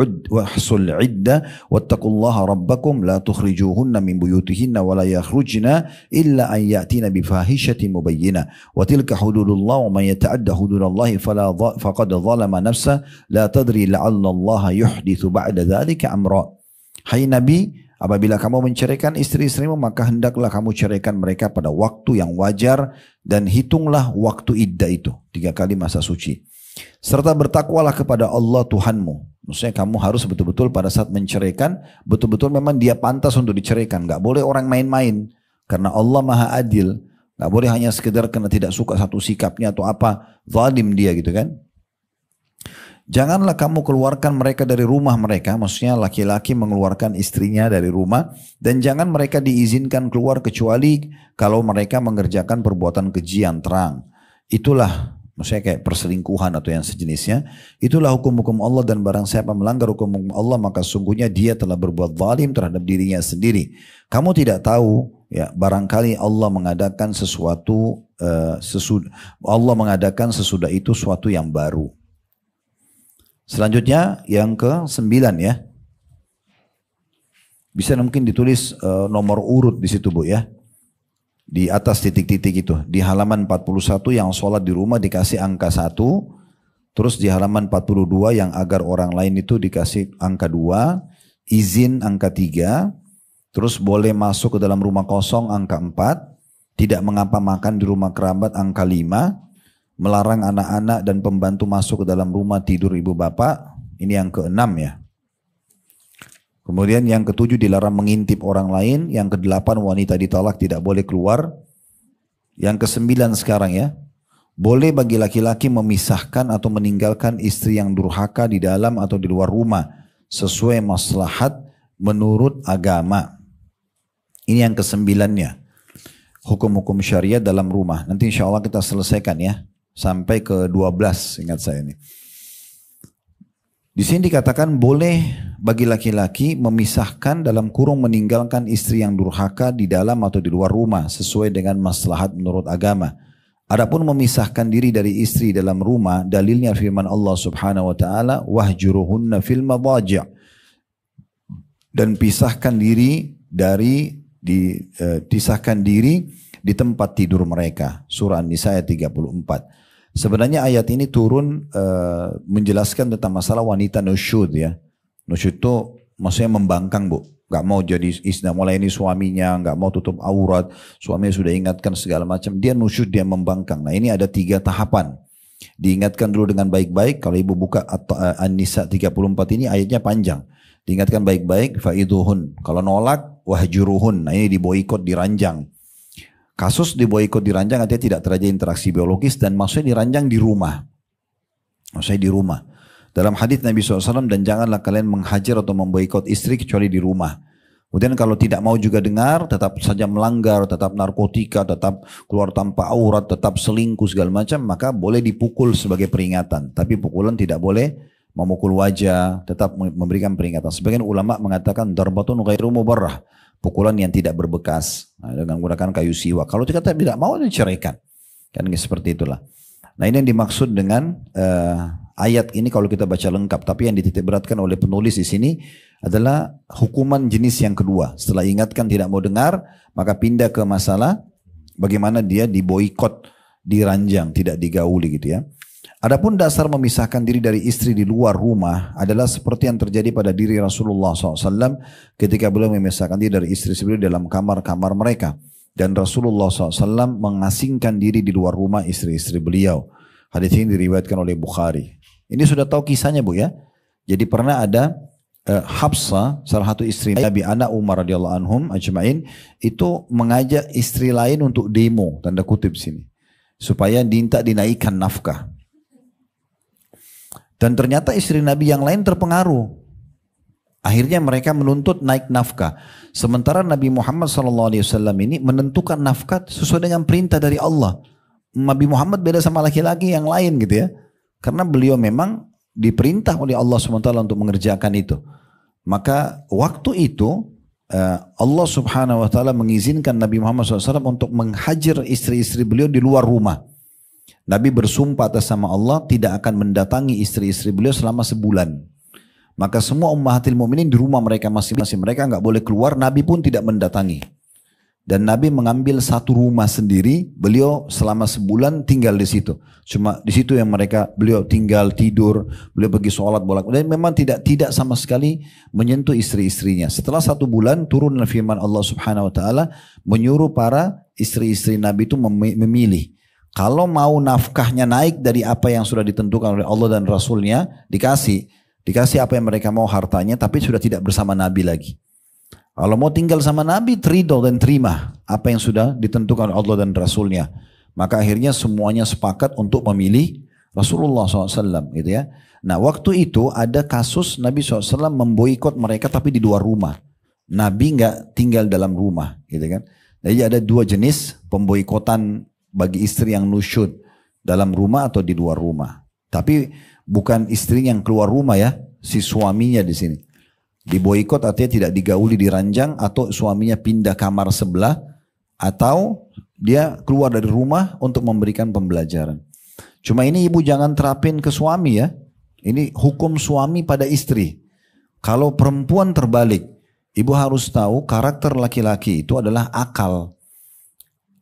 iddah wattaqullaha rabbakum la tukhrijuhunna min buyutihinna wa la yakhrujna illa an ya'tina bifahishatin mubayyinah wa tilka hududullah wa man yata'adda hududallahi faqad zalama nafsa la tadri la'alla Allah yuhditsu ba'da dzalika amra. Hai Nabi, apabila kamu menceraikan istri-istrimu, maka hendaklah kamu ceraikan mereka pada waktu yang wajar dan hitunglah waktu iddah itu 3 kali masa suci. Serta bertakwalah kepada Allah Tuhanmu. Maksudnya kamu harus betul-betul pada saat menceraikan, betul-betul memang dia pantas untuk diceraikan. Gak boleh orang main-main. Karena Allah Maha Adil. Gak boleh hanya sekedar karena tidak suka satu sikapnya atau apa, zalim dia gitu kan. Janganlah kamu keluarkan mereka dari rumah mereka, maksudnya laki-laki mengeluarkan istrinya dari rumah, dan jangan mereka diizinkan keluar kecuali kalau mereka mengerjakan perbuatan keji yang terang. Itulah, maksudnya kayak perselingkuhan atau yang sejenisnya, itulah hukum-hukum Allah, dan barang siapa melanggar hukum Allah maka sungguhnya dia telah berbuat zalim terhadap dirinya sendiri. Kamu tidak tahu, ya barangkali Allah mengadakan sesuatu, Allah mengadakan sesudah itu suatu yang baru. Selanjutnya yang ke-9 ya. Bisa mungkin ditulis nomor urut di situ Bu ya. Di atas titik-titik itu. Di halaman 41 yang sholat di rumah dikasih angka 1. Terus di halaman 42 yang agar orang lain itu dikasih angka 2. Izin angka 3. Terus boleh masuk ke dalam rumah kosong angka 4. Tidak mengapa makan di rumah kerabat angka 5. Melarang anak-anak dan pembantu masuk ke dalam rumah tidur ibu bapak. Ini yang ke-6 ya. Kemudian yang ke-7 dilarang mengintip orang lain. Yang ke-8 wanita ditolak tidak boleh keluar. Yang ke-9 sekarang ya. Boleh bagi laki-laki memisahkan atau meninggalkan istri yang durhaka di dalam atau di luar rumah. Sesuai maslahat menurut agama. Ini yang ke-9-nya. Hukum-hukum syariat dalam rumah. Nanti insya Allah kita selesaikan ya. Sampai ke 12 ingat saya ini. Di sini dikatakan boleh bagi laki-laki memisahkan dalam kurung meninggalkan istri yang durhaka di dalam atau di luar rumah sesuai dengan maslahat menurut agama. Adapun memisahkan diri dari istri dalam rumah, dalilnya firman Allah Subhanahu wa taala, wahjuruhunna fil madaj'i'. Dan pisahkan diri di tempat tidur mereka. Surah An-Nisa ayat 34. Sebenarnya ayat ini turun menjelaskan tentang masalah wanita nusyud ya. Nusyud itu maksudnya membangkang Bu. Gak mau jadi istri, mulai ini suaminya, gak mau tutup aurat. Suaminya sudah ingatkan segala macam. Dia nusyud, dia membangkang. Nah ini ada 3 tahapan. Diingatkan dulu dengan baik-baik. Kalau ibu buka An-Nisa 34 ini ayatnya panjang. Diingatkan baik-baik. Fa'iduhun. Kalau nolak, wahjuruhun. Nah ini diboikot, diranjang. Kasus diboikot diranjang artinya tidak terjadi interaksi biologis dan maksudnya diranjang di rumah. Maksudnya di rumah. Dalam hadis Nabi SAW, dan janganlah kalian menghajar atau memboikot istri kecuali di rumah. Kemudian kalau tidak mau juga dengar, tetap saja melanggar, tetap narkotika, tetap keluar tanpa aurat, tetap selingkuh segala macam, maka boleh dipukul sebagai peringatan. Tapi pukulan tidak boleh memukul wajah, tetap memberikan peringatan. Sebagian ulama mengatakan darbatun ghairu mubarrah, pukulan yang tidak berbekas, dengan menggunakan kayu siwak. Kalau kita tidak mau, diceraikan. Kan seperti itulah. Nah, ini yang dimaksud dengan ayat ini kalau kita baca lengkap. Tapi yang dititik beratkan oleh penulis di sini adalah hukuman jenis yang kedua. Setelah ingatkan tidak mau dengar, maka pindah ke masalah bagaimana dia diboikot, diranjang, tidak digauli gitu ya. Adapun dasar memisahkan diri dari istri di luar rumah adalah seperti yang terjadi pada diri Rasulullah SAW ketika beliau memisahkan diri dari istri beliau dalam kamar-kamar mereka. Dan Rasulullah SAW mengasingkan diri di luar rumah istri-istri beliau. Hadis ini diriwayatkan oleh Bukhari. Ini sudah tahu kisahnya Bu ya. Jadi pernah ada Hafsah, salah satu istri Nabi anak Umar radhiyallahu anhum ajma'in, itu mengajak istri lain untuk demo, tanda kutip sini, supaya dinaikkan nafkah. Dan ternyata istri Nabi yang lain terpengaruh. Akhirnya mereka menuntut naik nafkah. Sementara Nabi Muhammad SAW ini menentukan nafkah sesuai dengan perintah dari Allah. Nabi Muhammad beda sama laki-laki yang lain gitu ya. Karena beliau memang diperintah oleh Allah SWT untuk mengerjakan itu. Maka waktu itu Allah Subhanahu Wa Taala mengizinkan Nabi Muhammad SAW untuk menghajar istri-istri beliau di luar rumah. Nabi bersumpah atas nama Allah tidak akan mendatangi istri-istri beliau selama sebulan. Maka semua ummahatil mukminin di rumah mereka masing-masing, mereka nggak boleh keluar. Nabi pun tidak mendatangi. Dan Nabi mengambil satu rumah sendiri, beliau selama sebulan tinggal di situ. Cuma di situ yang beliau tinggal, tidur, beliau pergi sholat bolak. Dan memang tidak sama sekali menyentuh istri-istrinya. Setelah satu bulan turun firman Allah Subhanahu Wa Taala menyuruh para istri-istri Nabi itu memilih. Kalau mau nafkahnya naik dari apa yang sudah ditentukan oleh Allah dan Rasulnya, dikasih apa yang mereka mau hartanya, tapi sudah tidak bersama Nabi lagi. Kalau mau tinggal sama Nabi, ridho dan terima apa yang sudah ditentukan oleh Allah dan Rasulnya. Maka akhirnya semuanya sepakat untuk memilih Rasulullah SAW gitu ya. Nah waktu itu ada kasus Nabi SAW memboikot mereka tapi di luar rumah. Nabi nggak tinggal dalam rumah gitu kan. Jadi ada dua jenis pemboikotan bagi istri yang nusyud, dalam rumah atau di luar rumah. Tapi bukan istri yang keluar rumah ya, si suaminya di sini. Diboikot artinya tidak digauli, diranjang, atau suaminya pindah kamar sebelah, atau dia keluar dari rumah untuk memberikan pembelajaran. Cuma ini ibu jangan terapin ke suami ya. Ini hukum suami pada istri. Kalau perempuan terbalik, ibu harus tahu karakter laki-laki itu adalah akal.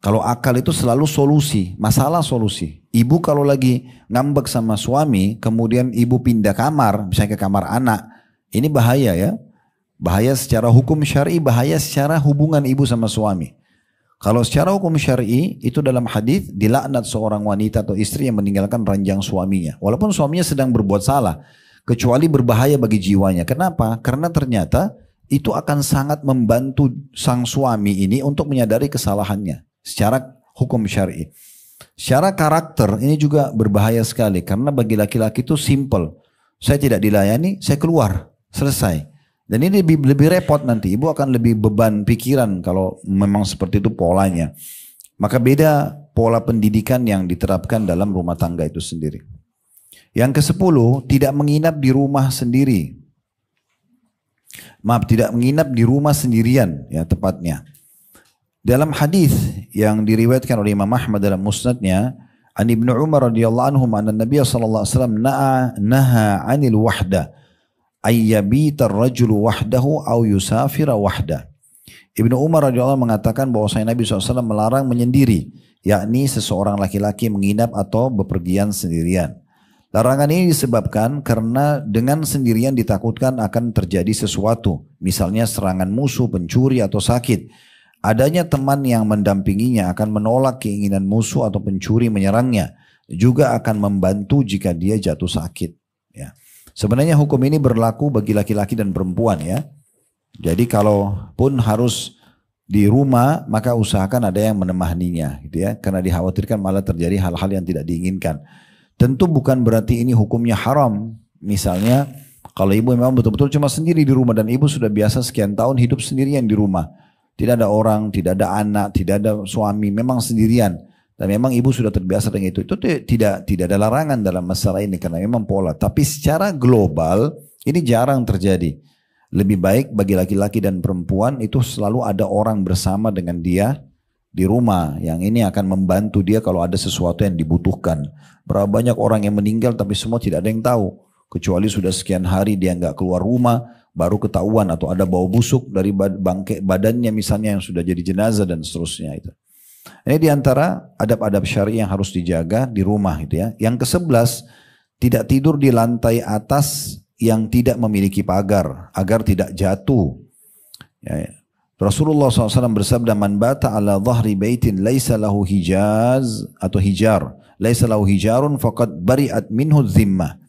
Kalau akal itu selalu solusi, masalah solusi. Ibu kalau lagi ngambek sama suami, kemudian ibu pindah kamar, misalnya ke kamar anak, ini bahaya ya. Bahaya secara hukum syar'i, bahaya secara hubungan ibu sama suami. Kalau secara hukum syar'i, itu dalam hadis dilaknat seorang wanita atau istri yang meninggalkan ranjang suaminya. Walaupun suaminya sedang berbuat salah, kecuali berbahaya bagi jiwanya. Kenapa? Karena ternyata itu akan sangat membantu sang suami ini untuk menyadari kesalahannya. Secara hukum syar'i. Secara karakter ini juga berbahaya sekali. Karena bagi laki-laki itu simple. Saya tidak dilayani, saya keluar. Selesai. Dan ini lebih repot nanti. Ibu akan lebih beban pikiran kalau memang seperti itu polanya. Maka beda pola pendidikan yang diterapkan dalam rumah tangga itu sendiri. Yang ke-10, tidak menginap di rumah sendiri. Maaf, tidak menginap di rumah sendirian ya tepatnya. Dalam hadis yang diriwayatkan oleh Imam Ahmad dalam musnadnya, an Ibnu Umar radhiyallahu anhu anna Nabi sallallahu alaihi wasallam naha 'anil wahda ayyabita ar-rajulu wahdahu aw yusafira wahda. Ibnu Umar radhiyallahu mengatakan bahwasanya Nabi SAW melarang menyendiri, yakni seseorang laki-laki menginap atau bepergian sendirian. Larangan ini disebabkan karena dengan sendirian ditakutkan akan terjadi sesuatu, misalnya serangan musuh, pencuri atau sakit. Adanya teman yang mendampinginya akan menolak keinginan musuh atau pencuri menyerangnya, juga akan membantu jika dia jatuh sakit. Ya. Sebenarnya hukum ini berlaku bagi laki-laki dan perempuan ya. Jadi kalau pun harus di rumah, maka usahakan ada yang menemaninya gitu ya, karena dikhawatirkan malah terjadi hal-hal yang tidak diinginkan. Tentu bukan berarti ini hukumnya haram. Misalnya Kalau ibu memang betul-betul cuma sendiri di rumah dan ibu sudah biasa sekian tahun hidup sendirian di rumah. Tidak ada orang, tidak ada anak, tidak ada suami, memang sendirian. Dan memang ibu sudah terbiasa dengan itu. Itu tidak ada larangan dalam masalah ini karena memang pola. Tapi secara global ini jarang terjadi. Lebih baik bagi laki-laki dan perempuan itu selalu ada orang bersama dengan dia di rumah. Yang ini akan membantu dia kalau ada sesuatu yang dibutuhkan. Berapa banyak orang yang meninggal tapi semua tidak ada yang tahu. Kecuali sudah sekian hari dia nggak keluar rumah, baru ketahuan atau ada bau busuk dari bangkai badannya misalnya yang sudah jadi jenazah dan seterusnya itu. Ini diantara adab-adab syar'i yang harus dijaga di rumah gitu ya. Yang ke-11, tidak tidur di lantai atas yang tidak memiliki pagar agar tidak jatuh. Ya, Rasulullah SAW bersabda, man bata ala dhahri baitin laisa lahu hijaz atau hijar, laisa lahu hijarun faqad bari'at minhu dhimmah.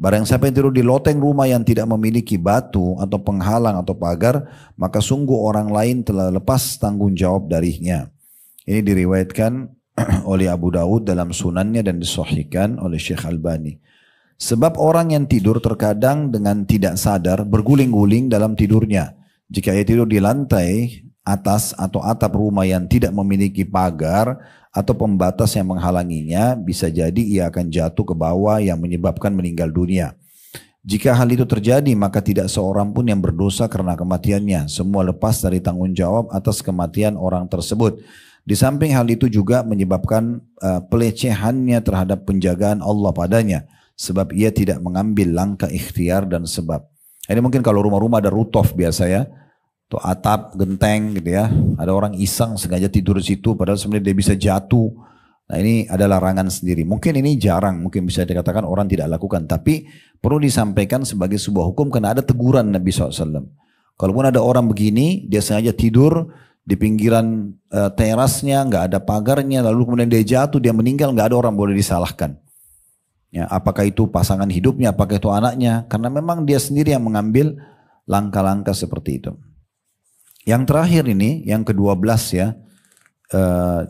Barang siapa yang tidur di loteng rumah yang tidak memiliki batu atau penghalang atau pagar, maka sungguh orang lain telah lepas tanggung jawab darinya. Ini diriwayatkan oleh Abu Dawud dalam sunannya dan disahihkan oleh Syekh Albani. Sebab orang yang tidur terkadang dengan tidak sadar berguling-guling dalam tidurnya. Jika ia tidur di lantai atas atau atap rumah yang tidak memiliki pagar atau pembatas yang menghalanginya, bisa jadi ia akan jatuh ke bawah yang menyebabkan meninggal dunia. Jika hal itu terjadi, maka tidak seorang pun yang berdosa karena kematiannya. Semua lepas dari tanggung jawab atas kematian orang tersebut. Di samping hal itu juga menyebabkan pelecehannya terhadap penjagaan Allah padanya. Sebab ia tidak mengambil langkah ikhtiar dan sebab. Ini mungkin kalau rumah-rumah ada rooftop biasa ya. Tuh atap, genteng gitu ya. Ada orang iseng sengaja tidur di situ padahal sebenarnya dia bisa jatuh. Nah ini ada larangan sendiri. Mungkin ini jarang, mungkin bisa dikatakan orang tidak lakukan. Tapi perlu disampaikan sebagai sebuah hukum karena ada teguran Nabi SAW. Kalaupun ada orang begini, dia sengaja tidur di pinggiran terasnya, nggak ada pagarnya, lalu kemudian dia jatuh, dia meninggal, nggak ada orang boleh disalahkan. Ya, apakah itu pasangan hidupnya, apakah itu anaknya. Karena memang dia sendiri yang mengambil langkah-langkah seperti itu. Yang terakhir ini, yang ke-12 ya,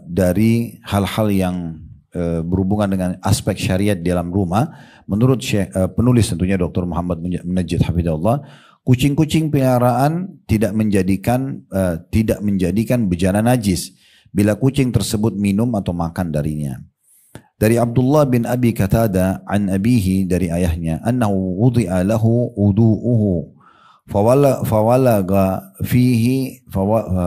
dari hal-hal yang berhubungan dengan aspek syariat di dalam rumah, menurut penulis tentunya Dr. Muhammad Munajjid Hafidhullah, kucing-kucing peliharaan tidak menjadikan bejana najis bila kucing tersebut minum atau makan darinya. Dari Abdullah bin Abi Qatada an abihi, dari ayahnya, annahu wudi'a lahu wudu'uhu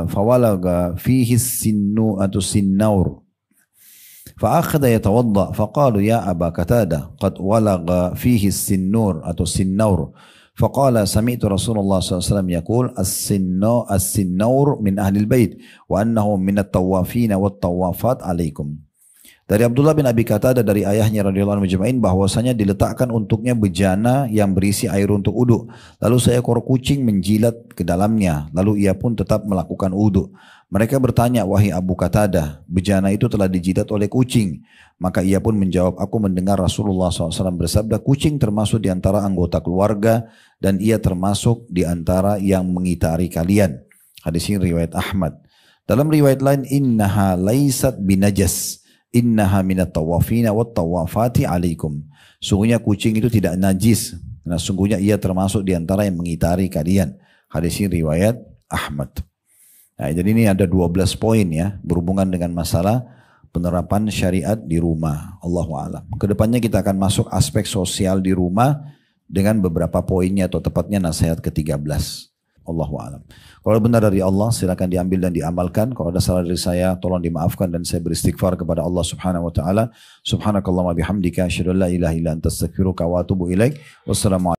fawalaga fihi sinnu atau sinnaur fa'akhadha yatawadda faqalu ya Aba Qatada qad walaga fihi sinnur atau sinnaur faqala sami'tu Rasulullah SAW yaqul as-sinnaur min ahli al-bait wa annahu min at-tawafina wat-tawafat alaikum. Dari Abdullah bin Abi Qatada dari ayahnya radhiyallahu anhu majma'in bahwasanya diletakkan untuknya bejana yang berisi air untuk wudu. Lalu seekor kucing menjilat ke dalamnya, lalu ia pun tetap melakukan wudu. Mereka bertanya, wahai Abu Qatada, bejana itu telah dijilat oleh kucing. Maka ia pun menjawab, aku mendengar Rasulullah SAW bersabda, kucing termasuk di antara anggota keluarga dan ia termasuk di antara yang mengitari kalian. Hadis ini riwayat Ahmad. Dalam riwayat lain, innaha laisat binajas. Innaha minat tawafina wat tawafati alaikum. Sungguhnya kucing itu tidak najis. Nah, sungguhnya ia termasuk di antara yang mengitari kalian. Hadis ini riwayat Ahmad. Nah, jadi ini ada 12 poin ya berhubungan dengan masalah penerapan syariat di rumah. Allahu a'lam. Kedepannya kita akan masuk aspek sosial di rumah dengan beberapa poinnya atau tepatnya nasihat ke-13. Allahu a'lam. Kalau benar dari Allah silakan diambil dan diamalkan. Kalau ada salah dari saya tolong dimaafkan dan saya beristighfar kepada Allah Subhanahu wa taala. Subhanakallahumma bihamdika asyhadu an la ilaha illa anta astaghfiruka wa atubu ilaik. Wassalamualaikum